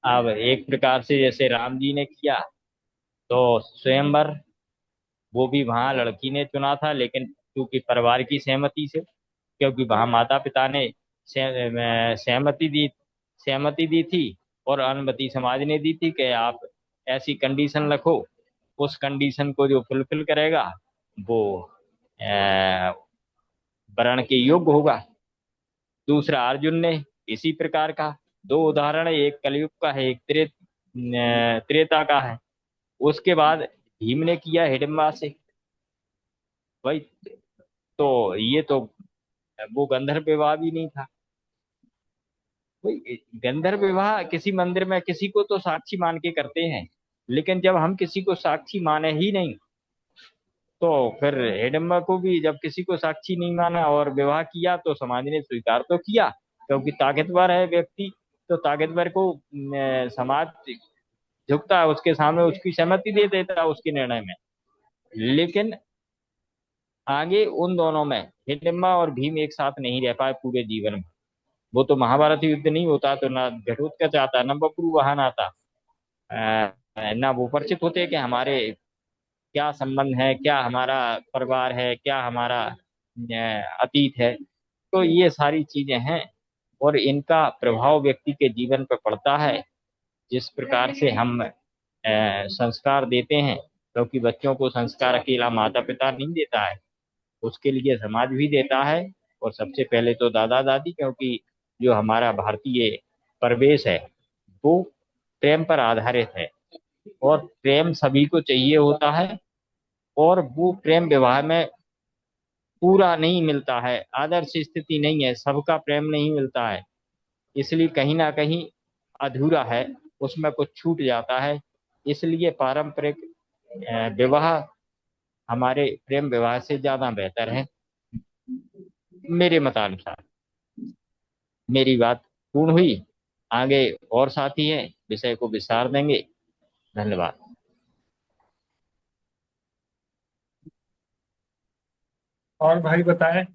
अब एक प्रकार से जैसे राम जी ने किया तो स्वयंवर, वो भी वहां लड़की ने चुना था, लेकिन क्योंकि परिवार की सहमति से, क्योंकि वहां माता पिता ने सहमति दी थी और अनुमति समाज ने दी थी कि आप ऐसी कंडीशन रखो, उस कंडीशन को जो फुलफिल करेगा वो वरण के योग्य होगा। दूसरा अर्जुन ने इसी प्रकार का, दो उदाहरण है, एक कलयुग का है, एक त्रेता का है। उसके बाद भीम ने किया हिडिंबा से भाई, तो ये तो वो गंधर्व विवाह भी नहीं था भाई। गंधर्व विवाह किसी मंदिर में किसी को तो साक्षी मान के करते हैं, लेकिन जब हम किसी को साक्षी माने ही नहीं तो फिर हिडिंबा को भी जब किसी को साक्षी नहीं माना और विवाह किया तो समाज ने स्वीकार तो किया, क्योंकि ताकतवर है व्यक्ति, तो ताकतवर को समाज झुकता है उसके सामने, उसकी सहमति दे देता है उसके निर्णय में। लेकिन आगे उन दोनों में हिडिंबा और भीम एक साथ नहीं रह पाए पूरे जीवन में। वो तो महाभारत युद्ध नहीं होता तो ना घटोत्कच आता, ना बब्रुवाहन आता, ना वो परिचित होते कि हमारे क्या संबंध है, क्या हमारा परिवार है, क्या हमारा अतीत है। तो ये सारी चीजें हैं और इनका प्रभाव व्यक्ति के जीवन पर पड़ता है। जिस प्रकार से हम संस्कार देते हैं, क्योंकि बच्चों को संस्कार अकेला माता पिता नहीं देता है, उसके लिए समाज भी देता है। और सबसे पहले तो दादा दादी, क्योंकि जो हमारा भारतीय परिवेश है वो प्रेम पर आधारित है और प्रेम सभी को चाहिए होता है, और वो प्रेम विवाह में पूरा नहीं मिलता है, आदर्श स्थिति नहीं है, सबका प्रेम नहीं मिलता है, इसलिए कहीं ना कहीं अधूरा है, उसमें कुछ छूट जाता है। इसलिए पारंपरिक विवाह हमारे प्रेम विवाह से ज्यादा बेहतर है मेरे मतानुसार। मेरी बात पूर्ण हुई, आगे और साथी हैं विषय को विस्तार देंगे। धन्यवाद। और भाई बताएं।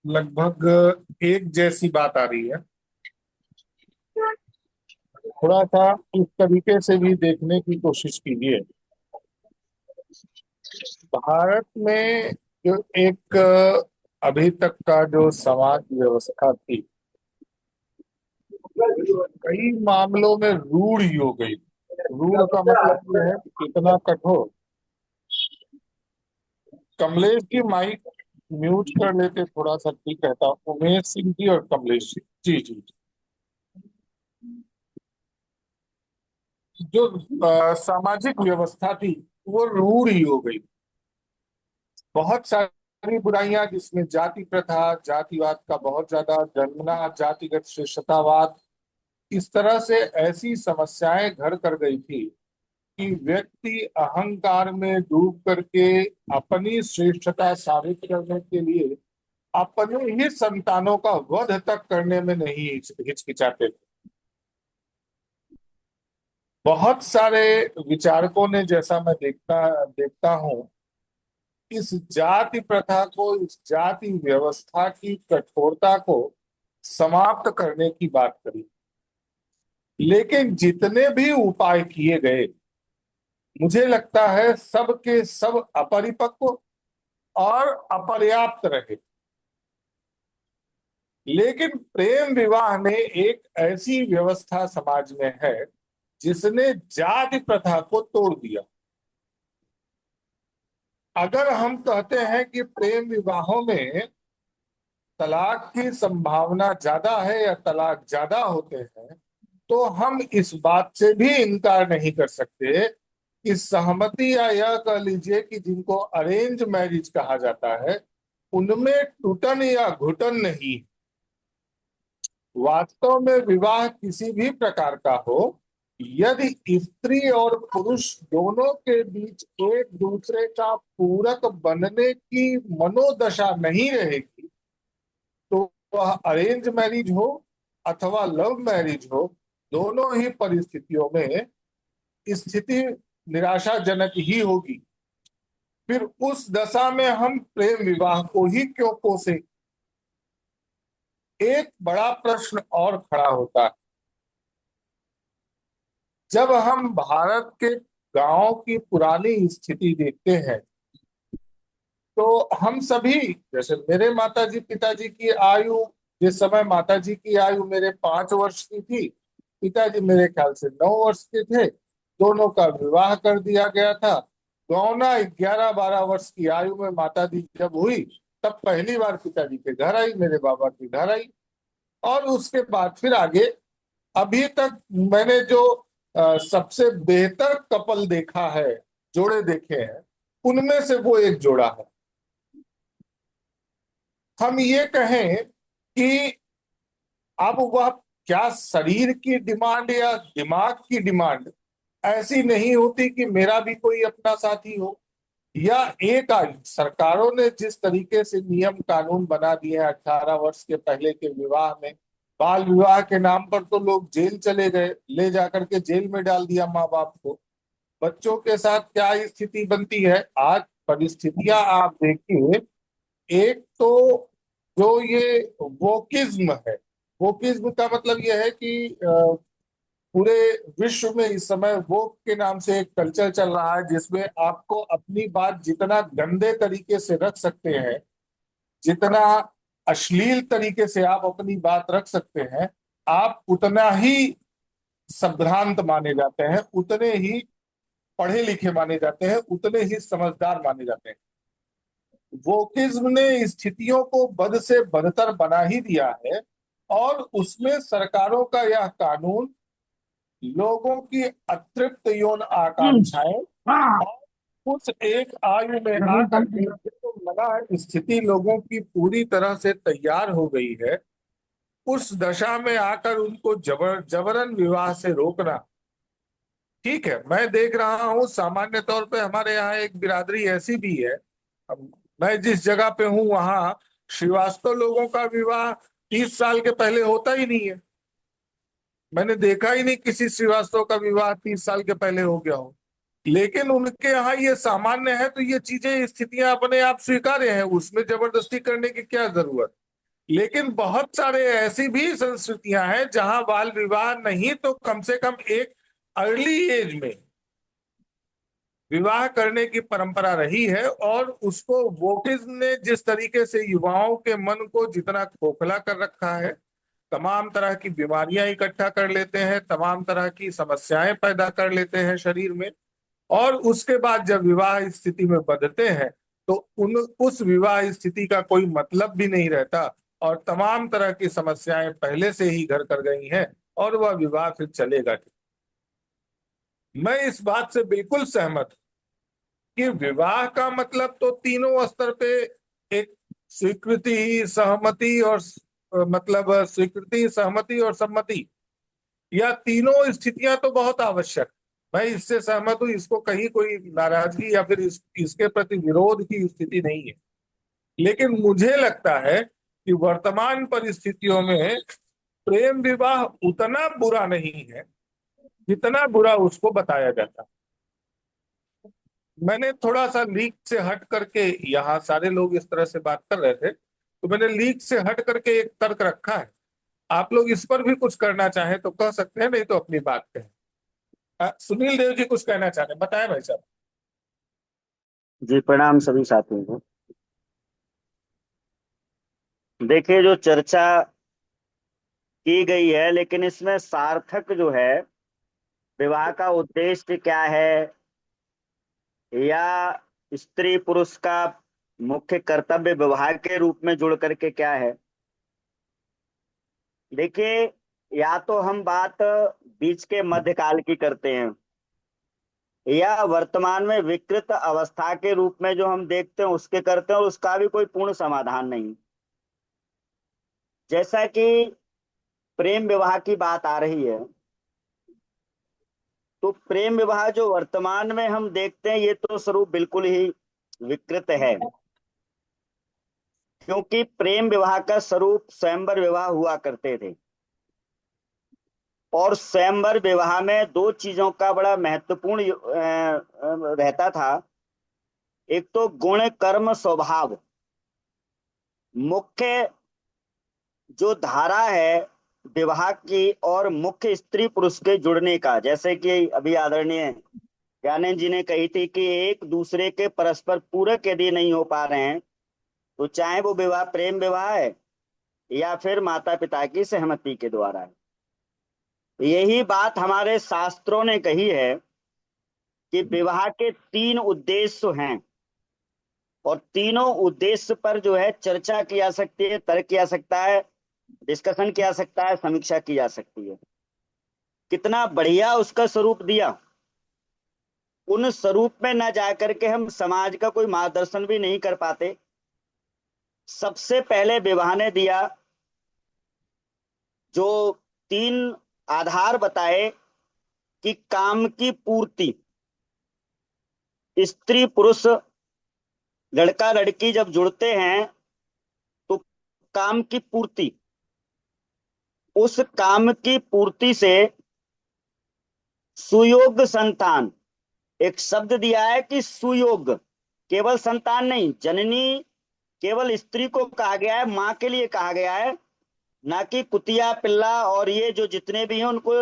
लगभग एक जैसी बात आ रही है। थोड़ा सा इस तरीके से भी देखने की कोशिश कीजिए। भारत में जो एक अभी तक का जो समाज व्यवस्था थी, कई मामलों में रूढ़ ही हो गई। रूढ़ का मतलब यह है कि इतना कठोर। कमलेश जी माइक म्यूट कर लेते, थोड़ा सा ठीक रहता। उमेश सिंह जी और कमलेश जी, जी जी जी। जो सामाजिक व्यवस्था थी वो रूढ़ ही हो गई। बहुत सारी बुराइयां, जिसमें जाति प्रथा, जातिवाद का बहुत ज्यादा जन्मना, जातिगत श्रेष्ठतावाद, इस तरह से ऐसी समस्याएं घर कर गई थी कि व्यक्ति अहंकार में डूब करके अपनी श्रेष्ठता साबित करने के लिए अपने ही संतानों का वध तक करने में नहीं हिचकिचाते थे। बहुत सारे विचारकों ने, जैसा मैं देखता देखता हूं, इस जाति प्रथा को, इस जाति व्यवस्था की कठोरता को समाप्त करने की बात करी। लेकिन जितने भी उपाय किए गए, मुझे लगता है सब के सब अपरिपक्व और अपर्याप्त रहे। लेकिन प्रेम विवाह ने एक ऐसी व्यवस्था समाज में है जिसने जाति प्रथा को तोड़ दिया। अगर हम कहते हैं कि प्रेम विवाहों में तलाक की संभावना ज्यादा है या तलाक ज्यादा होते हैं, तो हम इस बात से भी इनकार नहीं कर सकते कि सहमति या यह कह लीजिए कि जिनको अरेंज मैरिज कहा जाता है, उनमें टूटन या घुटन नहीं। वास्तव में विवाह किसी भी प्रकार का हो, यदि स्त्री और पुरुष दोनों के बीच एक दूसरे का पूरक बनने की मनोदशा नहीं रहेगी, तो वह अरेंज मैरिज हो अथवा लव मैरिज हो, दोनों ही परिस्थितियों में स्थिति निराशाजनक ही होगी। फिर उस दशा में हम प्रेम विवाह को ही क्यों कोसे? एक बड़ा प्रश्न और खड़ा होता है। जब हम भारत के गांव की पुरानी स्थिति देखते हैं, तो हम सभी, जैसे मेरे माताजी पिताजी की आयु, जिस समय माताजी की आयु मेरे 5 वर्ष की थी, पिताजी मेरे ख्याल से 9 वर्ष के थे, दोनों का विवाह कर दिया गया था। गौना 11-12 वर्ष की आयु में माताजी जब हुई, तब पहली बार पिताजी के घर आई, मेरे बाबा के घर आई। और उसके बाद फिर आगे अभी तक मैंने जो सबसे बेहतर कपल देखा है, जोड़े देखे हैं, उनमें से वो एक जोड़ा है। हम ये कहें कि अब वह क्या शरीर की डिमांड या दिमाग की डिमांड ऐसी नहीं होती कि मेरा भी कोई अपना साथी हो, या एक आयु, सरकारों ने जिस तरीके से नियम कानून बना दिए हैं 18 वर्ष के पहले के विवाह में, बाल विवाह के नाम पर तो लोग जेल चले गए, ले जाकर के जेल में डाल दिया माँ बाप को। बच्चों के साथ क्या स्थिति बनती है आज, परिस्थितियां आप देखिए। एक तो जो ये वोकिज्म है, वोकिज्म का मतलब यह है कि पूरे विश्व में इस समय वोक के नाम से एक कल्चर चल रहा है, जिसमें आपको अपनी बात जितना गंदे तरीके से रख सकते हैं, जितना अश्लील तरीके से आप अपनी बात रख सकते हैं, आप उतना ही संभ्रांत माने जाते हैं, उतने ही पढ़े लिखे माने जाते हैं, उतने ही समझदार माने जाते हैं। वोकिज्म ने स्थितियों को बद से बदतर बना ही दिया है, और उसमें सरकारों का यह कानून लोगों की अतृप्त यौन आकांक्षाएं और उस एक आयु में आकर के जो मना स्थिति लोगों की पूरी तरह से तैयार हो गई है, उस दशा में आकर उनको जबरन विवाह से रोकना। ठीक है, मैं देख रहा हूँ सामान्य तौर पे हमारे यहाँ एक बिरादरी ऐसी भी है। अब मैं जिस जगह पे हूँ वहाँ श्रीवास्तव लोगों का विवाह 30 साल के पहले होता ही नहीं है। मैंने देखा ही नहीं किसी श्रीवास्तव का विवाह 30 साल के पहले हो गया हो। लेकिन उनके यहाँ ये सामान्य है, तो ये चीजें स्थितियां अपने आप स्वीकार्य हैं, उसमें जबरदस्ती करने की क्या जरूरत। लेकिन बहुत सारे ऐसी भी संस्कृतियां हैं जहां बाल विवाह नहीं तो कम से कम एक अर्ली एज में विवाह करने की परंपरा रही है, और उसको वोकिज्म ने जिस तरीके से युवाओं के मन को जितना खोखला कर रखा है, तमाम तरह की बीमारियां इकट्ठा कर लेते हैं, तमाम तरह की समस्याएं पैदा कर लेते हैं शरीर में, और उसके बाद जब विवाह स्थिति में बदलते हैं तो उस विवाह स्थिति का कोई मतलब भी नहीं रहता, और तमाम तरह की समस्याएं पहले से ही घर कर गई हैं, और वह विवाह फिर चलेगा नहीं। मैं इस बात से बिल्कुल सहमत हूं कि विवाह का मतलब तो तीनों स्तर पे एक स्वीकृति, सहमति और मतलब स्वीकृति, सहमति और सम्मति, यह तीनों स्थितियां तो बहुत आवश्यक। मैं इससे सहमत हूं, इसको कहीं कोई नाराजगी या फिर इसके प्रति विरोध की स्थिति नहीं है। लेकिन मुझे लगता है कि वर्तमान परिस्थितियों में प्रेम विवाह उतना बुरा नहीं है जितना बुरा उसको बताया जाता है। मैंने थोड़ा सा लीक से हट करके, यहाँ सारे लोग इस तरह से बात कर रहे थे, तो मैंने लीक से हट करके एक तर्क रखा है आप लोग इस पर भी कुछ करना चाहें तो कह सकते हैं, नहीं तो अपनी बात कहें। सुनील देव जी कुछ कहना चाहते हैं, बताएं भाई साहब। जी प्रणाम सभी साथियों को। देखिए जो चर्चा की गई है, लेकिन इसमें सार्थक जो है, विवाह का उद्देश्य क्या है, या स्त्री पुरुष का मुख्य कर्तव्य विवाह के रूप में जुड़ करके क्या है। देखिए, या तो हम बात बीच के मध्यकाल की करते हैं, या वर्तमान में विकृत अवस्था के रूप में जो हम देखते हैं उसके करते हैं, और उसका भी कोई पूर्ण समाधान नहीं। जैसा कि प्रेम विवाह की बात आ रही है, तो प्रेम विवाह जो वर्तमान में हम देखते हैं, ये तो स्वरूप बिल्कुल ही विकृत है। क्योंकि प्रेम विवाह का स्वरूप स्वयंवर विवाह हुआ करते थे, और स्वयंवर विवाह में दो चीजों का बड़ा महत्वपूर्ण रहता था। एक तो गुण कर्म स्वभाव, मुख्य जो धारा है विवाह की और मुख्य स्त्री पुरुष के जुड़ने का, जैसे कि अभी आदरणीय ज्ञानेंद्र जी ने कही थी कि एक दूसरे के परस्पर पूरक यदि नहीं हो पा रहे हैं, तो चाहे वो विवाह प्रेम विवाह है या फिर माता पिता की सहमति के द्वारा है। यही बात हमारे शास्त्रों ने कही है कि विवाह के तीन उद्देश्य हैं, और तीनों उद्देश्य पर जो है चर्चा की जा सकती है, तर्क किया सकता है, डिस्कशन किया सकता है, समीक्षा की जा सकती है। कितना बढ़िया उसका स्वरूप दिया। उन स्वरूप में न जाकर के हम समाज का कोई मार्गदर्शन भी नहीं कर पाते। सबसे पहले विवाह ने दिया जो तीन आधार बताए कि काम की पूर्ति, स्त्री पुरुष लड़का लड़की जब जुड़ते हैं तो काम की पूर्ति, उस काम की पूर्ति से सुयोग संतान, एक शब्द दिया है कि सुयोग, केवल संतान नहीं, जननी केवल स्त्री को कहा गया है, मां के लिए कहा गया है, ना कि कुतिया पिल्ला और ये जो जितने भी हैं उनको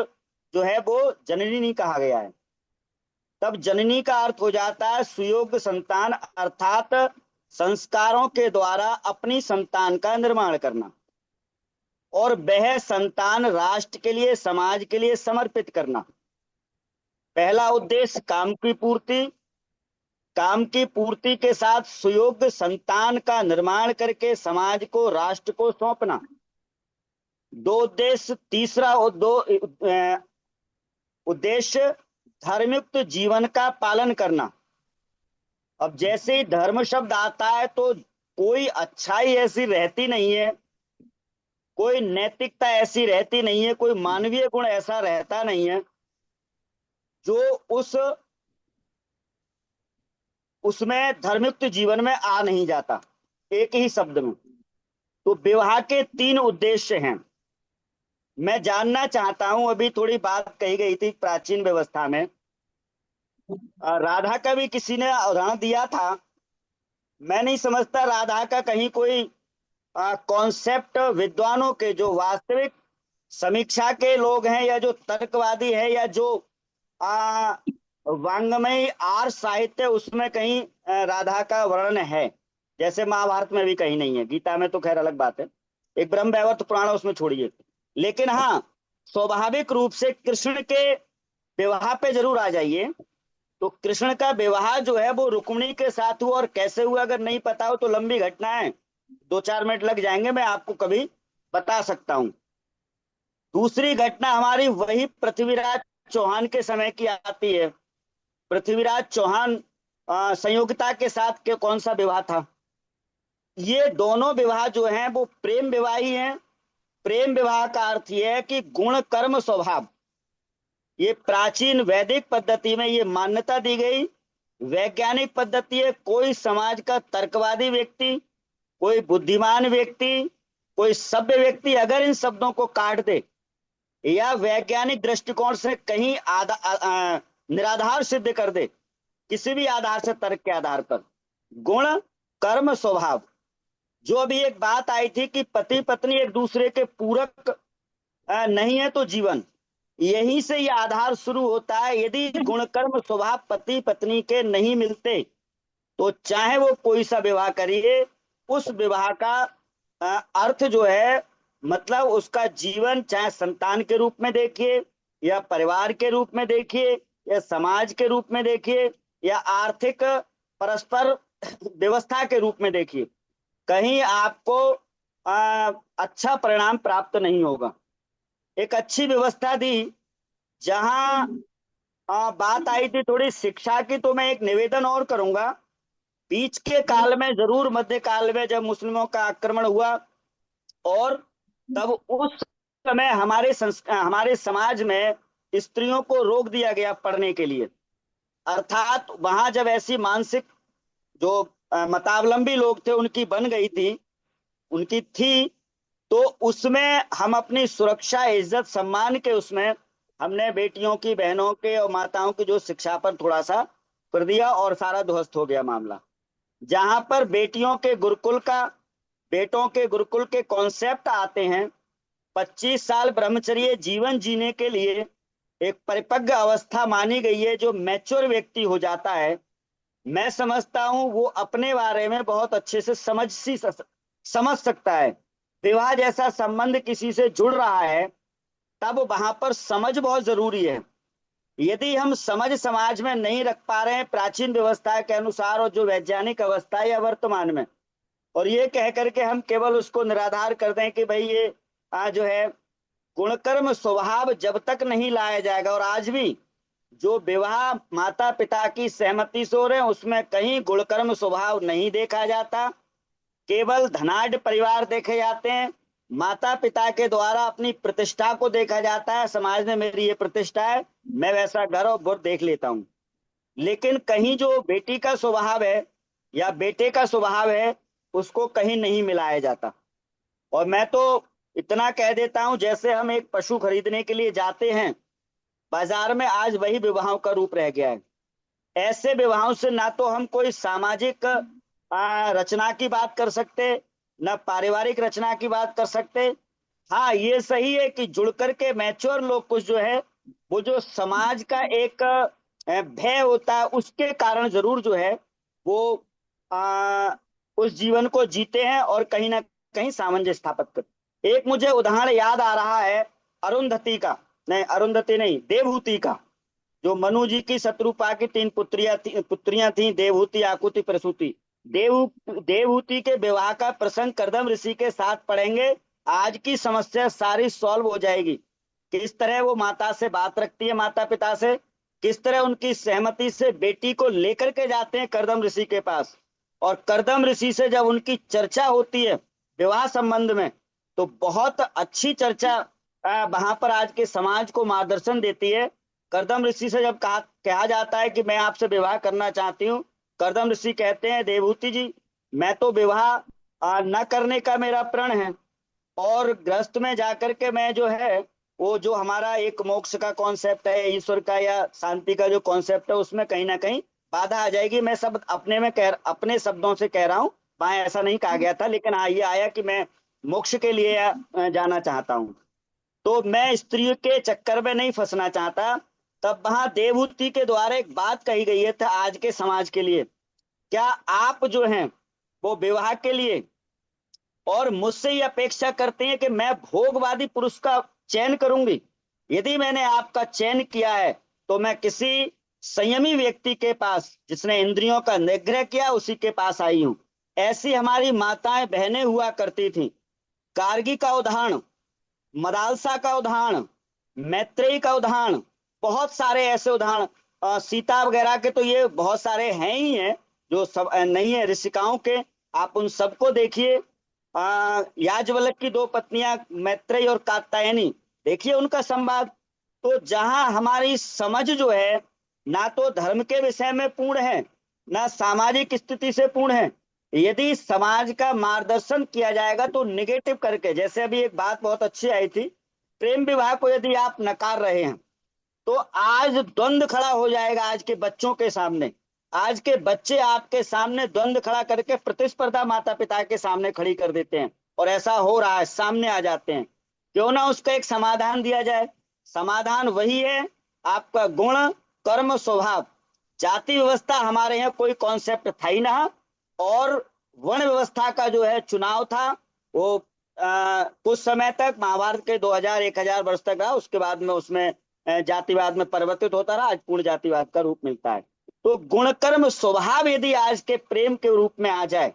जो है वो जननी नहीं कहा गया है। तब जननी का अर्थ हो जाता है सुयोग संतान, अर्थात संस्कारों के द्वारा अपनी संतान का निर्माण करना, और वह संतान राष्ट्र के लिए समाज के लिए समर्पित करना। पहला उद्देश्य काम की पूर्ति, काम की पूर्ति के साथ सुयोग्य संतान का निर्माण करके समाज को राष्ट्र को सौंपना। दो उद्देश्य, तीसरा उद्देश्य धर्मयुक्त जीवन का पालन करना। अब जैसे ही धर्म शब्द आता है तो कोई अच्छाई ऐसी रहती नहीं है, कोई नैतिकता ऐसी रहती नहीं है, कोई मानवीय गुण ऐसा रहता नहीं है जो उसमें धर्मयुक्त जीवन में आ नहीं जाता, एक ही शब्द में। तो विवाह के तीन उद्देश्य हैं। मैं जानना चाहता हूं, अभी थोड़ी बात कही गई थी प्राचीन व्यवस्था में, राधा का भी किसी ने उदाहरण दिया था। मैं नहीं समझता राधा का कहीं कोई कॉन्सेप्ट विद्वानों के, जो वास्तविक समीक्षा के लोग हैं या जो तर्कवादी है या जो वांग्मय आर्य साहित्य, उसमें कहीं राधा का वर्णन है। जैसे महाभारत में भी कहीं नहीं है, गीता में तो खैर अलग बात है, एक ब्रह्म वैवर्त पुराण उसमें छोड़िए। लेकिन हाँ, स्वाभाविक रूप से कृष्ण के विवाह पे जरूर आ जाइए। तो कृष्ण का विवाह जो है वो रुक्मिणी के साथ हुआ, और कैसे हुआ अगर नहीं पता हो तो लंबी घटना है, 2-4 मिनट लग जाएंगे, मैं आपको कभी बता सकता हूं। दूसरी घटना हमारी वही पृथ्वीराज चौहान के समय की आती है। पृथ्वीराज चौहान संयोगिता के साथ के कौन सा विवाह था? ये दोनों विवाह जो हैं वो प्रेम विवाह ही हैं। प्रेम विवाह का अर्थ यह है कि गुण कर्म स्वभाव, ये प्राचीन वैदिक पद्धति में ये मान्यता दी गई। वैज्ञानिक पद्धति है, कोई समाज का तर्कवादी व्यक्ति, कोई बुद्धिमान व्यक्ति, कोई सभ्य व्यक्ति अगर इन शब्दों को काट दे या वैज्ञानिक दृष्टिकोण से कहीं निराधार सिद्ध कर दे, किसी भी आधार से, तर्क के आधार पर, गुण कर्म स्वभाव, जो अभी एक बात आई थी कि पति पत्नी एक दूसरे के पूरक नहीं है तो जीवन, यहीं से ये आधार शुरू होता है। यदि गुण कर्म स्वभाव पति पत्नी के नहीं मिलते तो चाहे वो कोई सा विवाह करिए, उस विवाह का अर्थ जो है, मतलब उसका जीवन चाहे संतान के रूप में देखिए, या परिवार के रूप में देखिए, या समाज के रूप में देखिए, या आर्थिक परस्पर व्यवस्था के रूप में देखिए, कहीं आपको अच्छा परिणाम प्राप्त नहीं होगा। एक अच्छी व्यवस्था दी, जहां बात आई थी थोड़ी शिक्षा की, तो मैं एक निवेदन और करूंगा। बीच के काल में, जरूर मध्य काल में, जब मुस्लिमों का आक्रमण हुआ, और तब उस समय हमारे समाज में स्त्रियों को रोक दिया गया पढ़ने के लिए। अर्थात वहां जब ऐसी मानसिक जो मतावलंबी लोग थे उनकी बन गई थी, उनकी थी, तो उसमें हम अपनी सुरक्षा, इज्जत, सम्मान के उसमें हमने बेटियों की, बहनों के और माताओं की जो शिक्षा पर थोड़ा सा कर दिया, और सारा ध्वस्त हो गया मामला। जहां पर बेटों के गुरुकुल के कॉन्सेप्ट आते हैं, 25 साल ब्रह्मचर्य जीवन जीने के लिए एक परिपक्व अवस्था मानी गई है, जो मैच्योर व्यक्ति हो जाता है, मैं समझता हूं वो अपने बारे में बहुत अच्छे से समझ सकता है। विवाह जैसा संबंध किसी से जुड़ रहा है, तब वहां पर समझ बहुत जरूरी है। यदि हम समझ समाज में नहीं रख पा रहे हैं प्राचीन व्यवस्था के अनुसार, और जो वैज्ञानिक अवस्था है या वर्तमान में, और ये कह करके हम केवल उसको निराधार कर दें कि भाई ये जो है गुणकर्म स्वभाव जब तक नहीं लाया जाएगा, और आज भी जो विवाह माता पिता की सहमति से हो रहे हैं उसमें कहीं गुणकर्म स्वभाव नहीं देखा जाता, केवल धनाढ़ परिवार देखे जाते हैं। माता पिता के द्वारा अपनी प्रतिष्ठा को देखा जाता है, समाज में मेरी ये प्रतिष्ठा है, मैं वैसा घर और बुर देख लेता हूं। लेकिन कहीं जो बेटी का स्वभाव है या बेटे का स्वभाव है, उसको कहीं नहीं मिलाया जाता। और मैं तो इतना कह देता हूं, जैसे हम एक पशु खरीदने के लिए जाते हैं बाजार में, आज वही विवाहों का रूप रह गया है। ऐसे विवाहों से ना तो हम कोई सामाजिक रचना की बात कर सकते, न पारिवारिक रचना की बात कर सकते। हाँ, ये सही है कि जुड़ करके मैच्योर लोग कुछ जो है, वो जो समाज का एक भय होता है, उसके कारण जरूर जो है वो उस जीवन को जीते हैं और कहीं ना कहीं सामंजस्य स्थापित करते। एक मुझे उदाहरण याद आ रहा है अरुंधति का, नहीं अरुंधति नहीं, देवहूति का, जो मनु जी की शत्रुपा की 3 पुत्रियां थी, देवहूति, आकुति, प्रसूति। देवहूति के विवाह का प्रसंग कर्दम ऋषि के साथ पढ़ेंगे, आज की समस्या सारी सॉल्व हो जाएगी। किस तरह वो माता से बात रखती है, माता पिता से, किस तरह उनकी सहमति से बेटी को लेकर के जाते हैं कर्दम ऋषि के पास, और कर्दम ऋषि से जब उनकी चर्चा होती है विवाह संबंध में, तो बहुत अच्छी चर्चा वहां पर आज के समाज को मार्गदर्शन देती है। कर्दम ऋषि से जब कहा जाता है कि मैं आपसे विवाह करना चाहती हूँ, कर्दम ऋषि कहते हैं, देवहूति जी, मैं तो विवाह न करने का मेरा प्रण है, और गृहस्थ में जाकर के मैं जो है वो जो हमारा एक मोक्ष का कॉन्सेप्ट है, ईश्वर का या शांति का जो कॉन्सेप्ट है, उसमें कहीं ना कहीं बाधा आ जाएगी। मैं सब अपने शब्दों से कह रहा हूँ, वहां ऐसा नहीं कहा गया था, लेकिन हाँ ये आया कि मैं मोक्ष के लिए जाना चाहता हूँ, तो मैं स्त्री के चक्कर में नहीं फंसना चाहता। तब वहां देवहूति के द्वारा एक बात कही गई है था आज के समाज के लिए, क्या आप जो हैं वो विवाह के लिए और मुझसे ये अपेक्षा करते हैं कि मैं भोगवादी पुरुष का चयन करूंगी? यदि मैंने आपका चयन किया है तो मैं किसी संयमी व्यक्ति के पास, जिसने इंद्रियों का निग्रह किया, उसी के पास आई हूं। ऐसी हमारी माताएं बहनें हुआ करती थी। गार्गी का उदाहरण, मदालसा का उदाहरण, मैत्रेयी का उदाहरण, बहुत सारे ऐसे उदाहरण, सीता वगैरह के तो ये बहुत सारे हैं ही हैं, जो सब नहीं है ऋषिकाओं के, आप उन सबको देखिए। याज्ञवल्क्य की 2 पत्नियां मैत्रेयी और कात्यायनी, देखिए उनका संवाद। तो जहां हमारी समझ जो है ना तो धर्म के विषय में पूर्ण है, ना सामाजिक स्थिति से पूर्ण है, यदि समाज का मार्गदर्शन किया जाएगा तो निगेटिव करके, जैसे अभी एक बात बहुत अच्छी आई थी, प्रेम विवाह को यदि आप नकार रहे हैं तो आज द्वंद्व खड़ा हो जाएगा आज के बच्चों के सामने। आज के बच्चे आपके सामने द्वंद्व खड़ा करके प्रतिस्पर्धा माता पिता के सामने खड़ी कर देते हैं, और ऐसा हो रहा है, सामने आ जाते हैं क्यों ना उसका एक समाधान दिया जाए। समाधान वही है आपका गुण कर्म स्वभाव। जाति व्यवस्था हमारे यहाँ कोई कॉन्सेप्ट था ही ना, और वर्ण व्यवस्था का जो है चुनाव था वो कुछ समय तक महाभारत के 2000-1000 वर्ष तक रहा, उसके बाद में उसमें जातिवाद में परिवर्तित होता रहा, आज पूर्ण जातिवाद का रूप मिलता है। तो गुण कर्म स्वभाव यदि आज के प्रेम के रूप में आ जाए,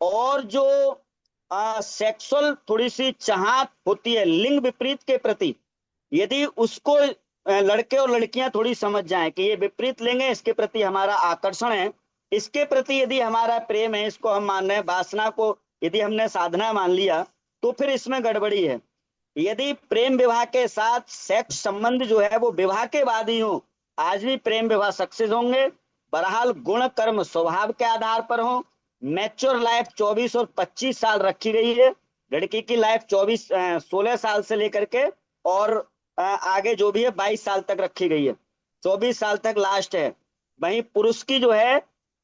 और जो सेक्सुअल थोड़ी सी चाहत होती है लिंग विपरीत के प्रति, यदि उसको लड़के और लड़कियां थोड़ी समझ जाएं कि ये विपरीत लिंग है, इसके प्रति हमारा आकर्षण है, इसके प्रति यदि हमारा प्रेम है, इसको हम मान रहे हैं, वासना को यदि हमने साधना मान लिया, तो फिर इसमें गड़बड़ी है। यदि प्रेम विवाह के साथ सेक्स संबंध जो है वो विवाह के बाद ही हो, आज भी प्रेम विवाह सक्सेस होंगे। बहरहाल गुण कर्म स्वभाव के आधार पर हो। मैच्योर लाइफ 24 और 25 साल रखी गई है। लड़की की लाइफ 16 साल से लेकर के और आगे जो भी है 22 साल तक रखी गई है, 24 साल तक लास्ट है। वहीं पुरुष की जो है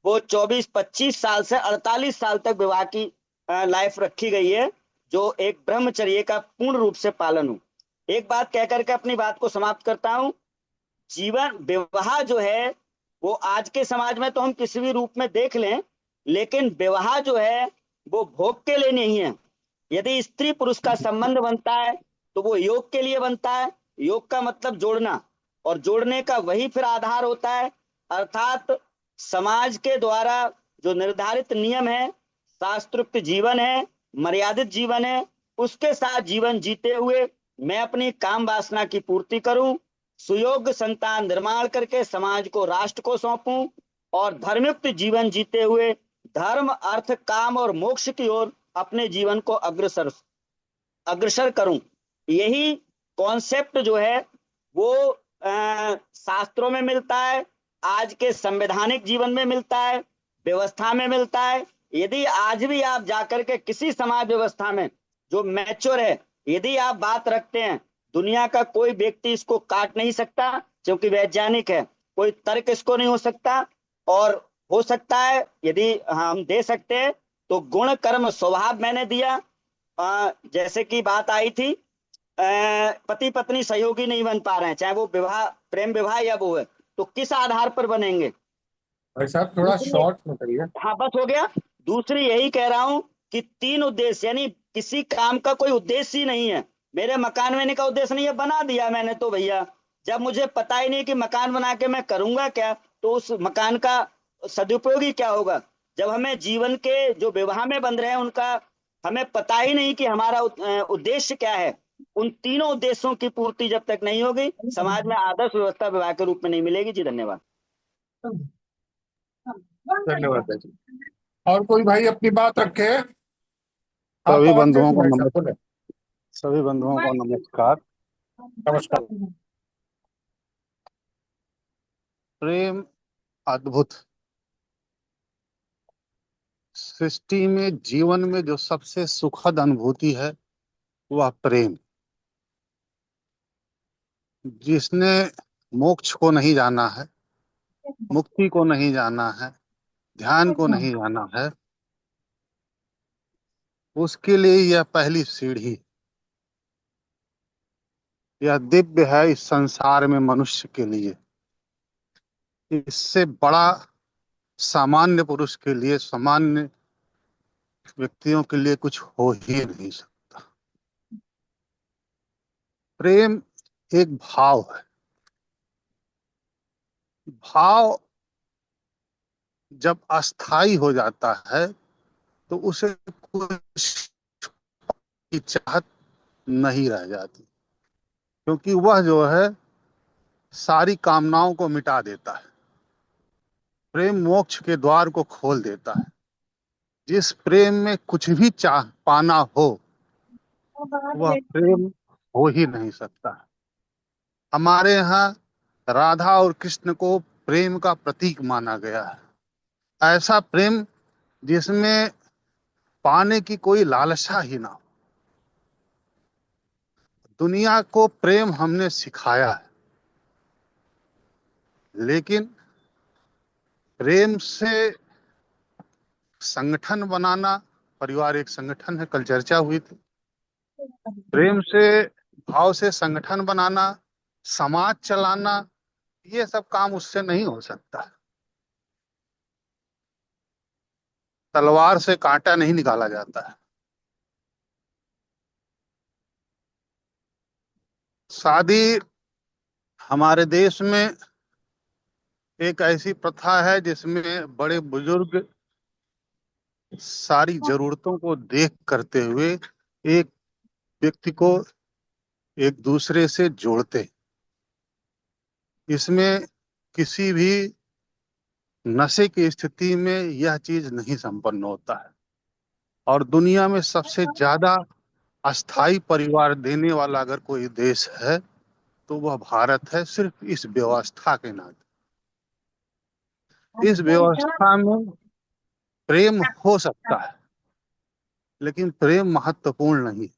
वो 24-25 साल से 48 साल तक विवाह की लाइफ रखी गई है, जो एक ब्रह्मचर्य का पूर्ण रूप से पालन हो। एक बात कह करके अपनी बात को समाप्त करता हूं। जीवन विवाह जो है वो आज के समाज में तो हम किसी भी रूप में देख लें, लेकिन विवाह जो है वो भोग के लिए नहीं है। यदि स्त्री पुरुष का संबंध बनता है तो वो योग के लिए बनता है। योग का मतलब जोड़ना, और जोड़ने का वही फिर आधार होता है, अर्थात समाज के द्वारा जो निर्धारित नियम है, शास्त्रोक्त जीवन है, मर्यादित जीवन है, उसके साथ जीवन जीते हुए मैं अपनी काम वासना की पूर्ति करूं, सुयोग्य संतान निर्माण करके समाज को राष्ट्र को सौंपूं, और धर्मयुक्त जीवन जीते हुए धर्म अर्थ काम और मोक्ष की ओर अपने जीवन को अग्रसर करूं। यही कॉन्सेप्ट जो है वो शास्त्रों में मिलता है, आज के संवैधानिक जीवन में मिलता है, व्यवस्था में मिलता है। यदि आज भी आप जाकर के किसी समाज व्यवस्था में जो मैच्योर है, यदि आप बात रखते हैं, दुनिया का कोई व्यक्ति इसको काट नहीं सकता, क्योंकि वैज्ञानिक है, कोई तर्क इसको नहीं हो सकता। और हो सकता है यदि हम दे सकते हैं तो गुण कर्म स्वभाव मैंने दिया। जैसे कि बात आई थी पति पत्नी सहयोगी नहीं बन पा रहे हैं, चाहे वो विवाह प्रेम विवाह या वो है, तो किस आधार पर बनेंगे? भाई साहब थोड़ा दूसरी, शॉर्ट में करिए। हाँ बस हो गया। दूसरी यही कह रहा हूं कि 3 उद्देश्य, यानी किसी काम का कोई उद्देश्य ही नहीं है। मेरे मकान बनने का उद्देश्य नहीं है, बना दिया मैंने तो भैया, जब मुझे पता ही नहीं कि मकान बना के मैं करूंगा क्या, तो उस मकान का सदुपयोग ही क्या होगा। जब हमें जीवन के जो विवाह में बंध रहे हैं उनका हमें पता ही नहीं कि हमारा उद्देश्य क्या है, उन तीनों उद्देश्यों की पूर्ति जब तक नहीं होगी, समाज में आदर्श व्यवस्था विवाह के रूप में नहीं मिलेगी। जी धन्यवाद। धन्यवाद भाई जी। और कोई भाई अपनी बात रखे? हाँ सभी पवन बंधुओं जी को भाई साहब बोले। सभी बंधुओं को नमस्कार। नमस्कार। प्रेम अद्भुत। सृष्टि में जीवन में जो सबसे सुखद अनुभूति है वह प्रेम। जिसने मोक्ष को नहीं जाना है, मुक्ति को नहीं जाना है, ध्यान को नहीं जाना है, उसके लिए यह पहली सीढ़ी, यह दिव्य है इस संसार में मनुष्य के लिए। इससे बड़ा सामान्य पुरुष के लिए, सामान्य व्यक्तियों के लिए कुछ हो ही नहीं सकता। प्रेम एक भाव है। भाव जब अस्थाई हो जाता है तो उसे कुछ की चाहत नहीं रह जाती, क्योंकि वह जो है सारी कामनाओं को मिटा देता है। प्रेम मोक्ष के द्वार को खोल देता है। जिस प्रेम में कुछ भी चाह पाना हो वह प्रेम हो ही नहीं सकता। हमारे यहाँ राधा और कृष्ण को प्रेम का प्रतीक माना गया है। ऐसा प्रेम जिसमें पाने की कोई लालसा ही ना हो। दुनिया को प्रेम हमने सिखाया है, लेकिन प्रेम से संगठन बनाना, परिवार एक संगठन है, कल चर्चा हुई थी, प्रेम से, भाव से संगठन बनाना, समाज चलाना, ये सब काम उससे नहीं हो सकता है। तलवार से कांटा नहीं निकाला जाता है। शादी हमारे देश में एक ऐसी प्रथा है जिसमें बड़े बुजुर्ग सारी जरूरतों को देख करते हुए एक व्यक्ति को एक दूसरे से जोड़ते हैं। इसमें किसी भी नशे की स्थिति में यह चीज नहीं संपन्न होता है। और दुनिया में सबसे ज्यादा अस्थाई परिवार देने वाला अगर कोई देश है तो वह भारत है, सिर्फ इस व्यवस्था के नाते। इस व्यवस्था में प्रेम हो सकता है, लेकिन प्रेम महत्वपूर्ण नहीं।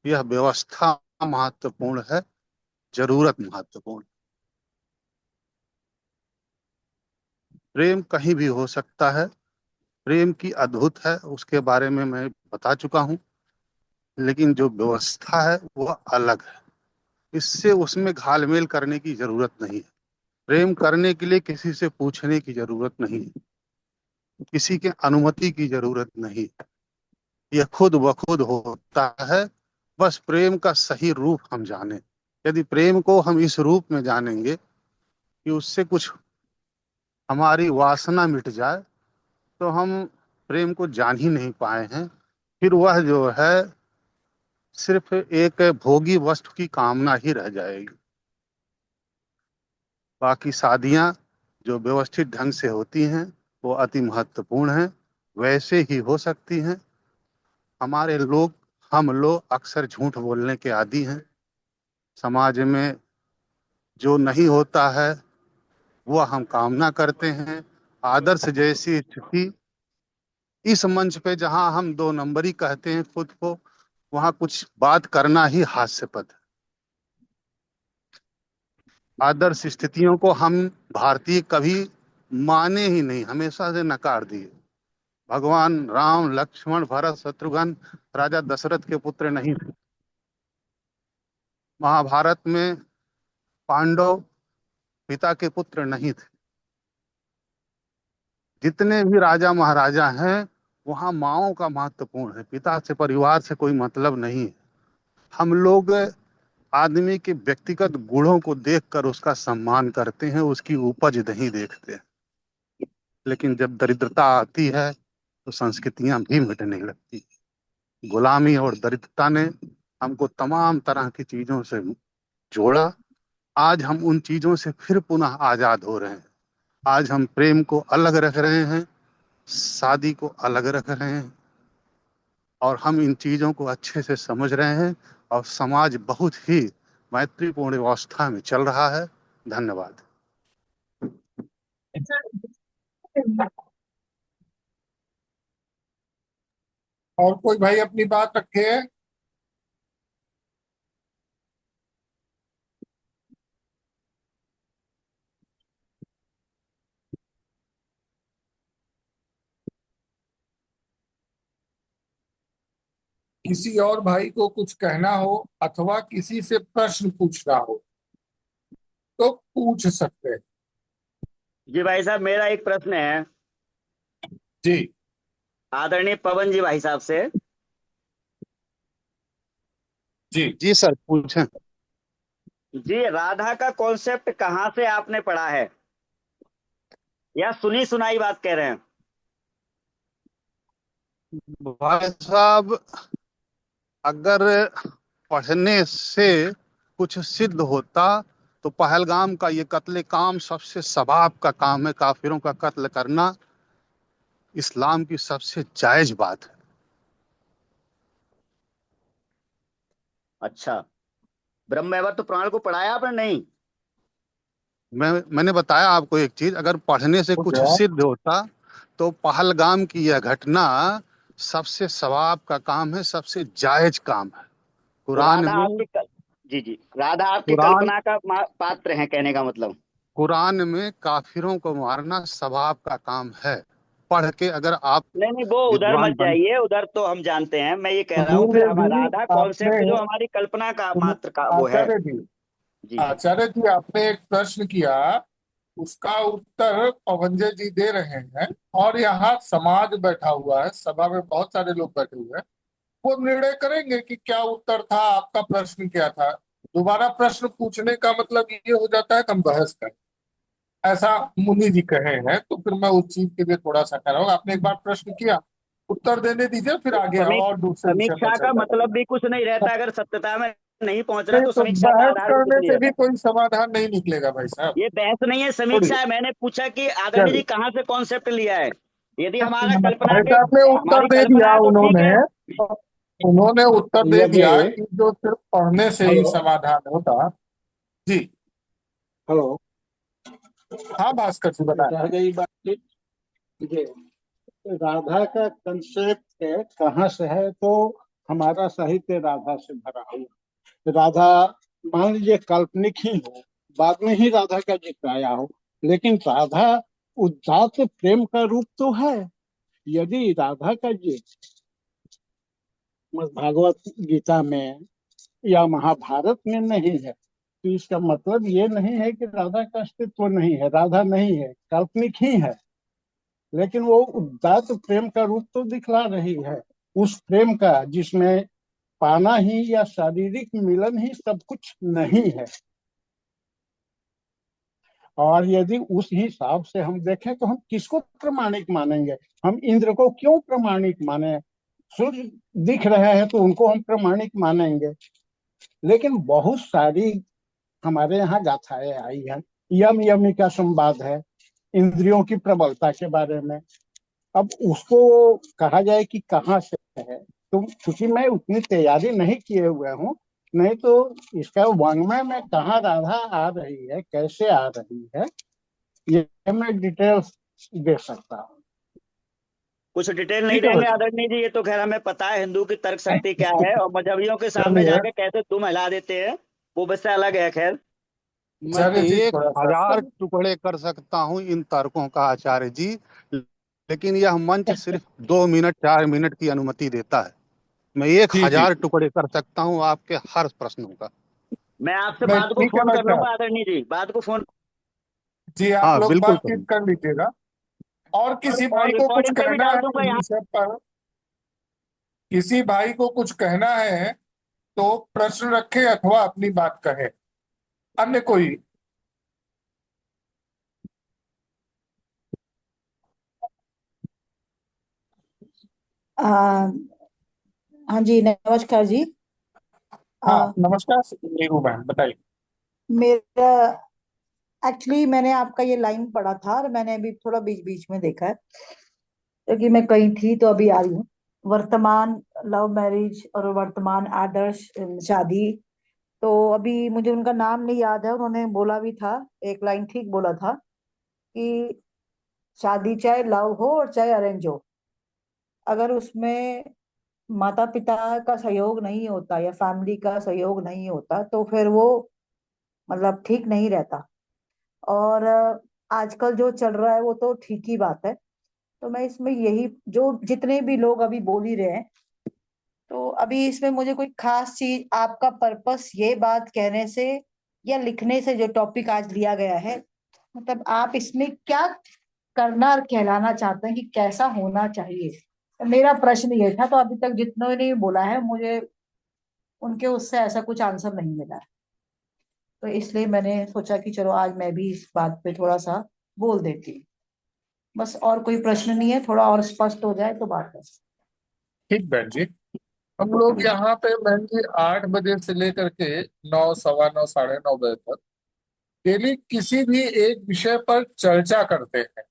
यह व्यवस्था महत्वपूर्ण है, जरूरत महत्वपूर्ण। प्रेम कहीं भी हो सकता है। प्रेम की अद्भुत है, उसके बारे में मैं बता चुका हूं। लेकिन जो व्यवस्था है वह अलग है। इससे उसमें घालमेल करने की जरूरत नहीं है। प्रेम करने के लिए किसी से पूछने की जरूरत नहीं है, किसी के अनुमति की जरूरत नहीं। यह खुद ब खुद होता है। बस प्रेम का सही रूप हम जाने। यदि प्रेम को हम इस रूप में जानेंगे कि उससे कुछ हमारी वासना मिट जाए, तो हम प्रेम को जान ही नहीं पाए हैं। फिर वह जो है सिर्फ एक भोगी वस्तु की कामना ही रह जाएगी। बाकी शादियां जो व्यवस्थित ढंग से होती हैं वो अति महत्वपूर्ण हैं, वैसे ही हो सकती हैं। हमारे लोग, हम लोग अक्सर झूठ बोलने के आदी हैं। समाज में जो नहीं होता है वो हम कामना करते हैं। आदर्श जैसी स्थिति इस मंच पे जहां हम दो नंबरी कहते हैं खुद को, वहां कुछ बात करना ही हास्यास्पद है। आदर्श स्थितियों को हम भारतीय कभी माने ही नहीं, हमेशा से नकार दिए। भगवान राम, लक्ष्मण, भरत, शत्रुघ्न राजा दशरथ के पुत्र नहीं थे। महाभारत में पांडव पिता के पुत्र नहीं थे। जितने भी राजा महाराजा हैं वहां माओ का महत्वपूर्ण है, पिता से, परिवार से कोई मतलब नहीं है। हम लोग आदमी के व्यक्तिगत गुणों को देखकर उसका सम्मान करते हैं, उसकी उपज नहीं देखते। लेकिन जब दरिद्रता आती है तो संस्कृतियां भी मिटने लगती। गुलामी और दरिद्रता ने हमको तमाम तरह की चीजों से जोड़ा। आज हम उन चीजों से फिर पुनः आजाद हो रहे हैं। आज हम प्रेम को अलग रख रहे हैं, शादी को अलग रख रहे हैं, और हम इन चीजों को अच्छे से समझ रहे हैं। और समाज बहुत ही मैत्रीपूर्ण अवस्था में चल रहा है। धन्यवाद। और कोई भाई अपनी बात रखे है? किसी और भाई को कुछ कहना हो अथवा किसी से प्रश्न पूछना हो तो पूछ सकते हैं। जी भाई साहब, मेरा एक प्रश्न है जी आदरणीय पवन जी भाई साहब से। जी जी सर, पूछें। जी, राधा का कॉन्सेप्ट कहाँ से आपने पढ़ा है, या सुनी सुनाई बात कह रहे हैं? भाई साहब, अगर पढ़ने से कुछ सिद्ध होता तो पहलगाम का ये कत्ले काम सबसे सवाब का काम है। काफिरों का कत्ल करना इस्लाम की सबसे जायज बात है। अच्छा, ब्रह्मवैवर्त पुराण को पढ़ाया आपने? नहीं। मैंने बताया आपको एक चीज, अगर पढ़ने से हो कुछ गया। सिद्ध होता तो पहलगाम की यह घटना सबसे सवाब का काम है, सबसे जायज काम है। कुरान राधा में, आपकी जी जी, राधा आपकी कुरान कल्पना का पात्र है, कहने का मतलब। कुरान में काफिरों को मारना सवाब का काम है। पढ़ के अगर आप नहीं वो उधर मत विद्वान बन। जाइए, उधर तो हम जानते हैं। मैं ये कह रहा हूँ फिर सुनील हमारा जी, राधा आपने कॉन्सेप्ट जो हमारी कल्पना का मात्र का वो है। आचार्य जी, जी आचार्य जी, आपने एक प्रश्न किया, उसका उत्तर पवंजय जी दे रहे हैं, और यहाँ समाज बैठा हुआ है, सभा में बहुत सारे लोग बैठे हुए हैं, वो निर्णय करेंगे कि क्या उत्तर था, आपका प्रश्न क्या था। दोबारा प्रश्न पूछने का मतलब ये हो जाता है कि हम बहस करें, ऐसा मुनि जी कहे हैं, तो फिर मैं उस चीज के लिए थोड़ा सा कह रहा हूँ। आपने एक बार प्रश्न किया, उत्तर देने दीजिए, फिर आगे और दूसरे विषय पर समीक्षा का चर्चा मतलब करेंगे। भी कुछ नहीं रहता, अगर सत्यता में नहीं पहुंच रहा नहीं तो तो समीक्षा का बहस आधार भी कुछ करने नहीं से भी रहता। कोई समाधान नहीं निकलेगा भाई साहब। ये बहस नहीं है, छोड़िए, समीक्षा है। मैंने पूछा कि आदरणीय जी चलिए। कहाँ से कॉन्सेप्ट लिया है। यदि हमारा कल्पना भाई के साहब ने उत्तर हमारी दे कल्पना दिया, है तो ठीक उन्होंने है। उन्होंने उत्तर दे यदि दिया कि जो सिर्फ पढ़ने से ही हेलो समाधान होता। जी। हेलो हाँ भास्कर जी, बताएं। रह गई बातचीत ये राधा का कंसेप्ट कहाँ से है, तो हमारा साहित्य राधा से भरा हुआ। राधा मान लीजिए काल्पनिक ही हो, बाद में ही राधा का जिक्र आया हो, लेकिन राधा उदात्त प्रेम का रूप तो है। यदि राधा का जिक्र भागवत गीता में या महाभारत में नहीं है, तो इसका मतलब ये नहीं है कि राधा का अस्तित्व नहीं है, राधा नहीं है, काल्पनिक ही है। लेकिन वो उदात्त प्रेम का रूप तो दिखला रही है, उस प्रेम का जिसमें पाना ही या शारीरिक मिलन ही सब कुछ नहीं है। और यदि उस हिसाब से हम देखें तो हम किसको प्रमाणिक मानेंगे? हम इंद्र को क्यों प्रमाणिक माने? सूर्य दिख रहे हैं तो उनको हम प्रमाणिक मानेंगे। लेकिन बहुत सारी हमारे यहाँ गाथाएं आई हैं, यम यमी का संवाद है इंद्रियों की प्रबलता के बारे में। अब उसको कहा जाए कि कहाँ से है, तो चूंकि मैं उतनी तैयारी नहीं किए हुए हूँ, नहीं तो इसका वांग्मय में कहाँ राधा आ रही है, कैसे आ रही है, ये मैं डिटेल्स दे सकता हूँ। कुछ डिटेल नहीं ठीक है देंगे भाई। आदरणीय जी, ये तो खैर हमें पता है हिंदू की तर्क शक्ति क्या है और मजहबियों के सामने चलिए, जाके कैसे तुम हिला देते हैं, वो विषय अलग है। खैर मैं आचार्य जी, एक थोड़ा सा हजार टुकड़े कर सकता हूँ इन तर्कों का आचार्य जी, लेकिन यह मंच सिर्फ 2 मिनट 4 मिनट की अनुमति देता है। मैं एक जी जी, हजार टुकड़े कर सकता हूँ आपके हर प्रश्नों का। मैं आपसे नहीं बाद को ठीक है फोन भाई कर साहब। लूंगा आदरणीय जी, बाद को फोन जी, आप हाँ लोग बिल्कुल बातचीत करूँ। कर लीजिएगा। और किसी और भाई को कुछ रिकॉर्डिंग पे भी कहना डाल है दूंगा इस यहाँ। विषय पर, किसी भाई को कुछ कहना है तो प्रश्न रखे अथवा अपनी बात कहे। अन्य कोई? आ, हाँ जी, नमस्कार जी। हाँ आ, नमस्कार नीरू बहन, बताइए। मेरा एक्चुअली मैंने आपका ये लाइन पढ़ा था और मैंने अभी थोड़ा बीच बीच में देखा है, क्योंकि मैं कहीं थी तो अभी आ रही हूँ। वर्तमान लव मैरिज और वर्तमान आदर्श शादी, तो अभी मुझे उनका नाम नहीं याद है, उन्होंने बोला भी था, एक लाइन ठीक बोला था कि शादी चाहे लव हो और चाहे अरेंज हो, अगर उसमें माता पिता का सहयोग नहीं होता या फैमिली का सहयोग नहीं होता तो फिर वो मतलब ठीक नहीं रहता। और आजकल जो चल रहा है वो तो ठीक ही बात है। तो मैं इसमें यही, जो जितने भी लोग अभी बोल ही रहे हैं, तो अभी इसमें मुझे कोई खास चीज, आपका पर्पस ये बात कहने से या लिखने से जो टॉपिक आज लिया गया है, मतलब आप इसमें क्या करना और कहलाना चाहते हैं कि कैसा होना चाहिए, तो मेरा प्रश्न ये था। तो अभी तक जितनों ने बोला है मुझे उनके उससे ऐसा कुछ आंसर नहीं मिला है, तो इसलिए मैंने सोचा कि चलो आज मैं भी इस बात पे थोड़ा सा बोल देती हूँ। बस और कोई प्रश्न नहीं है, थोड़ा और स्पष्ट हो जाए तो बात है। ठीक बहन जी। हम लोग यहाँ पे बहन जी 8 बजे से लेकर के 9, सवा 9, साढ़े 9 बजे तक डेली किसी भी एक विषय पर चर्चा करते हैं।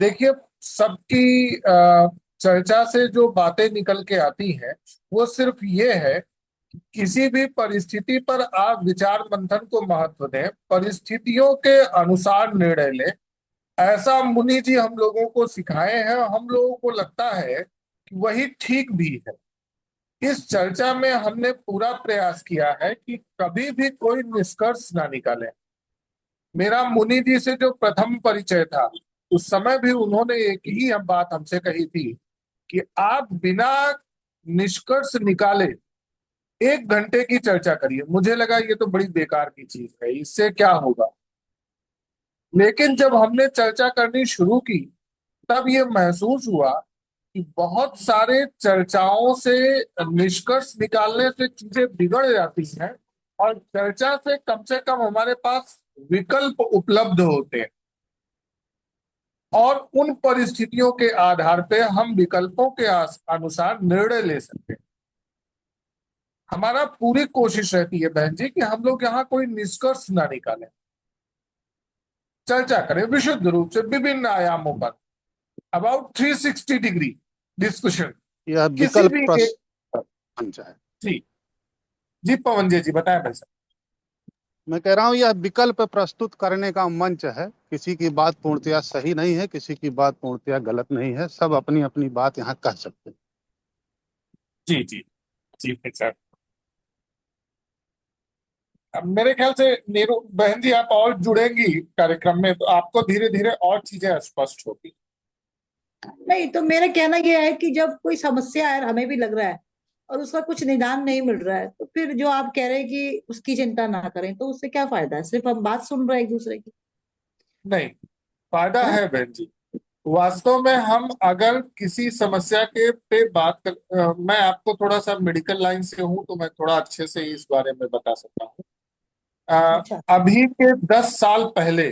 देखिए, सबकी चर्चा से जो बातें निकल के आती हैं वो सिर्फ ये है कि किसी भी परिस्थिति पर आप विचार मंथन को महत्व दें, परिस्थितियों के अनुसार निर्णय लें। ऐसा मुनि जी हम लोगों को सिखाए हैं, और हम लोगों को लगता है कि वही ठीक भी है। इस चर्चा में हमने पूरा प्रयास किया है कि कभी भी कोई निष्कर्ष ना निकाले। मेरा मुनि जी से जो प्रथम परिचय था उस समय भी उन्होंने एक ही हम बात हमसे कही थी कि आप बिना निष्कर्ष निकाले 1 घंटे की चर्चा करिए। मुझे लगा ये तो बड़ी बेकार की चीज है, इससे क्या होगा। लेकिन जब हमने चर्चा करनी शुरू की तब ये महसूस हुआ कि बहुत सारे चर्चाओं से, निष्कर्ष निकालने से चीजें बिगड़ जाती हैं, और चर्चा से कम हमारे पास विकल्प उपलब्ध होते हैं, और उन परिस्थितियों के आधार पे हम विकल्पों के अनुसार निर्णय ले सकते हैं। हमारा पूरी कोशिश रहती है बहन जी कि हम लोग यहाँ कोई निष्कर्ष ना निकालें, चर्चा करें विशुद्ध रूप से विभिन्न आयामों पर, अबाउट 360 डिग्री डिस्कशन यह किसी विकल्प भी एक। बन जाए। जी जी पवन जी बताएं भाई साहब। मैं कह रहा हूँ यह विकल्प प्रस्तुत करने का मंच है। किसी की बात पूर्णतया सही नहीं है, किसी की बात पूर्णतया गलत नहीं है, सब अपनी अपनी बात यहाँ कह सकते हैं। जी जी जी भाई साहब। अब मेरे ख्याल से नीरू बहन जी आप और जुड़ेंगी कार्यक्रम में तो आपको धीरे धीरे और चीजें स्पष्ट होगी। नहीं तो मेरा कहना यह है कि जब कोई समस्या है, हमें भी लग रहा है, और उसका कुछ निदान नहीं मिल रहा है, तो फिर जो आप कह रहे हैं कि उसकी चिंता ना करें, तो उससे क्या फायदा है? सिर्फ हम बात सुन रहे हैं एक दूसरे की। नहीं, फायदा है? है बहन जी। वास्तव में हम अगर किसी समस्या के पे बात कर, मैं आपको थोड़ा सा मेडिकल लाइन से हूं तो मैं थोड़ा अच्छे से इस बारे में बता सकता हूँ। अच्छा। अभी के 10 साल पहले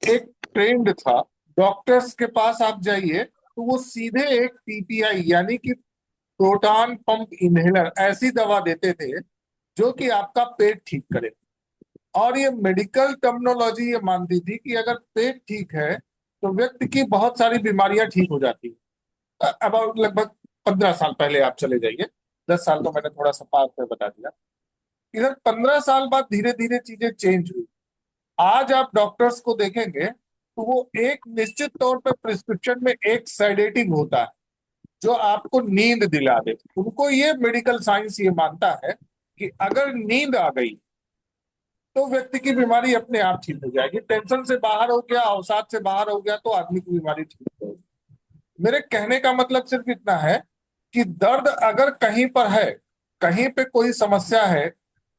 एक ट्रेंड था, डॉक्टर्स के पास आप जाइए तो वो सीधे एक पीपीआई यानी कि प्रोटॉन पंप इनहेलर ऐसी दवा देते थे जो कि आपका पेट ठीक करे। और ये मेडिकल टर्मिनोलॉजी ये मानती थी कि अगर पेट ठीक है तो व्यक्ति की बहुत सारी बीमारियां ठीक हो जाती है। अबाउट लगभग 15 साल पहले आप चले जाइए, 10 साल तो मैंने थोड़ा सा पार पे बता दिया। इधर 15 साल बाद धीरे धीरे चीजें चेंज हुई। आज आप डॉक्टर्स को देखेंगे तो वो एक निश्चित तौर पर प्रिस्क्रिप्शन में एक सेडेटिव होता है जो आपको नींद दिला दे। उनको ये मेडिकल साइंस ये मानता है कि अगर नींद आ गई तो व्यक्ति की बीमारी अपने आप ठीक हो जाएगी। टेंशन से बाहर हो गया, अवसाद से बाहर हो गया तो आदमी की बीमारी ठीक हो जाएगी। मेरे कहने का मतलब सिर्फ इतना है कि दर्द अगर कहीं पर है, कहीं पे कोई समस्या है,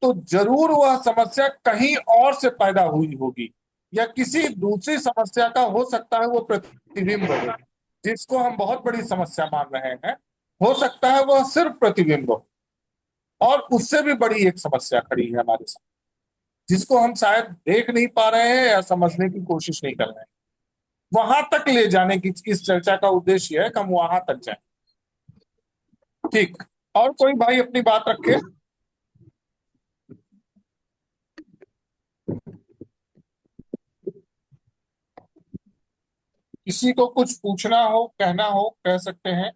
तो जरूर वह समस्या कहीं और से पैदा हुई होगी, या किसी दूसरी समस्या का हो सकता है वो प्रतिबिंब हो, जिसको हम बहुत बड़ी समस्या मान रहे हैं। हो सकता है वह सिर्फ प्रतिबिंब हो, और उससे भी बड़ी एक समस्या खड़ी है हमारे साथ, जिसको हम शायद देख नहीं पा रहे हैं या समझने की कोशिश नहीं कर रहे हैं। वहां तक ले जाने की इस चर्चा का उद्देश्य है कि हम वहां तक जाएं। ठीक, और कोई भाई अपनी बात रखे। किसी को कुछ पूछना हो, कहना हो, कह सकते हैं।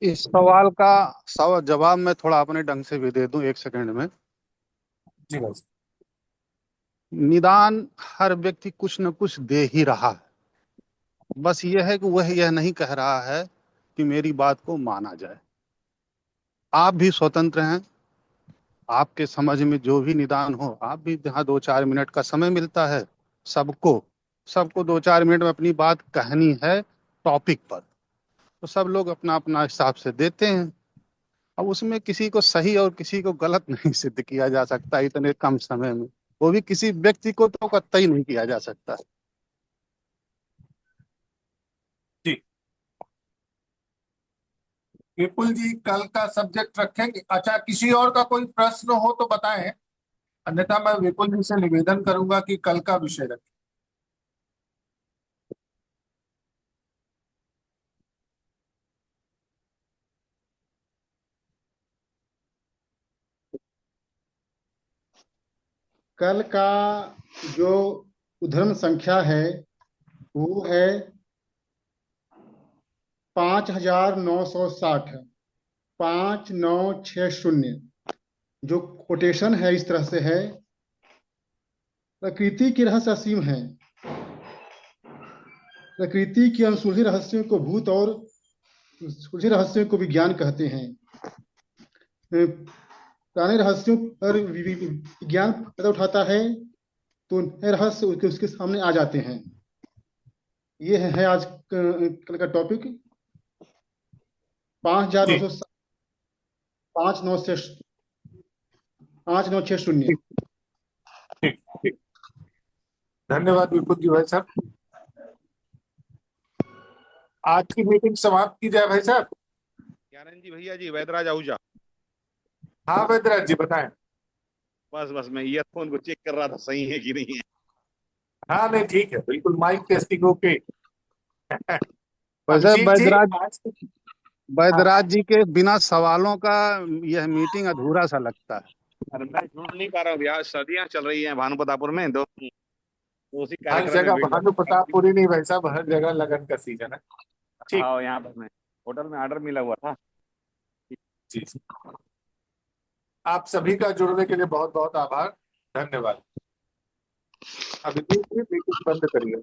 इस सवाल का जवाब मैं थोड़ा अपने ढंग से भी दे दूं 1 सेकंड में। जी भाई। निदान हर व्यक्ति कुछ न कुछ दे ही रहा है, बस यह है कि वह यह नहीं कह रहा है कि मेरी बात को माना जाए। आप भी स्वतंत्र हैं, आपके समझ में जो भी निदान हो, आप भी जहाँ 2-4 मिनट का समय मिलता है, सबको सबको 2-4 मिनट में अपनी बात कहनी है टॉपिक पर, तो सब लोग अपना अपना हिसाब से देते हैं। अब उसमें किसी को सही और किसी को गलत नहीं सिद्ध किया जा सकता इतने कम समय में, वो भी किसी व्यक्ति को तो कतई नहीं किया जा सकता। जी विपुल जी, कल का सब्जेक्ट रखेंगे। अच्छा, किसी और का कोई प्रश्न हो तो बताएं, अन्यथा मैं विपुल जी से निवेदन करूंगा कि कल का विषय रखें। कल का जो उद्धरण संख्या है वो है 5960, 5960। जो कोटेशन है इस तरह से है: प्रकृति की रहस्य असीम है, प्रकृति की अनसुलझे रहस्यों को भूत और सुलझे रहस्यों को विज्ञान कहते हैं। पुराने रहस्यों पर विज्ञान पैदा उठाता है तो नए रहस्य उसके सामने आ जाते हैं। ये है आज कल का टॉपिक। 5,900 5,960। ठीक ठीक ठीक। धन्यवाद विपुल जी भाई साहब। आज की मीटिंग समाप्त की जाए भाई साहब। ज्ञानंद जी भैया जी, वैदराज आहूजा। हाँ वैद्यराज जी बताएं। बस मैं ईयरफोन को चेक कर रहा था, सही है कि नहीं है। हाँ नहीं ठीक है, बिल्कुल माइक टेस्टिंग ओके। वैसे अभिषेक जी आज हाँ वैदराज जी के बिना सवालों का यह मीटिंग अधूरा सा लगता है। अरे मैं जुड़ नहीं पा रहा हूँ भैया, सर्दियां चल रही हैं भानुप्रतापुर में, तो उसी हर कार्यक्रम में जगह भीड़ भानु लगी। प्रतापपुरी नहीं भाई साहब, हर जगह लगन का सीजन है। ठीक। हाँ, यहाँ पर मैं होटल में ऑर्डर मिला हुआ था। जी जी। आप सभी का जुड़ने के लिए बहुत बहुत आभार, धन्यवाद। अभी दूसरी मीटिंग बंद करिए।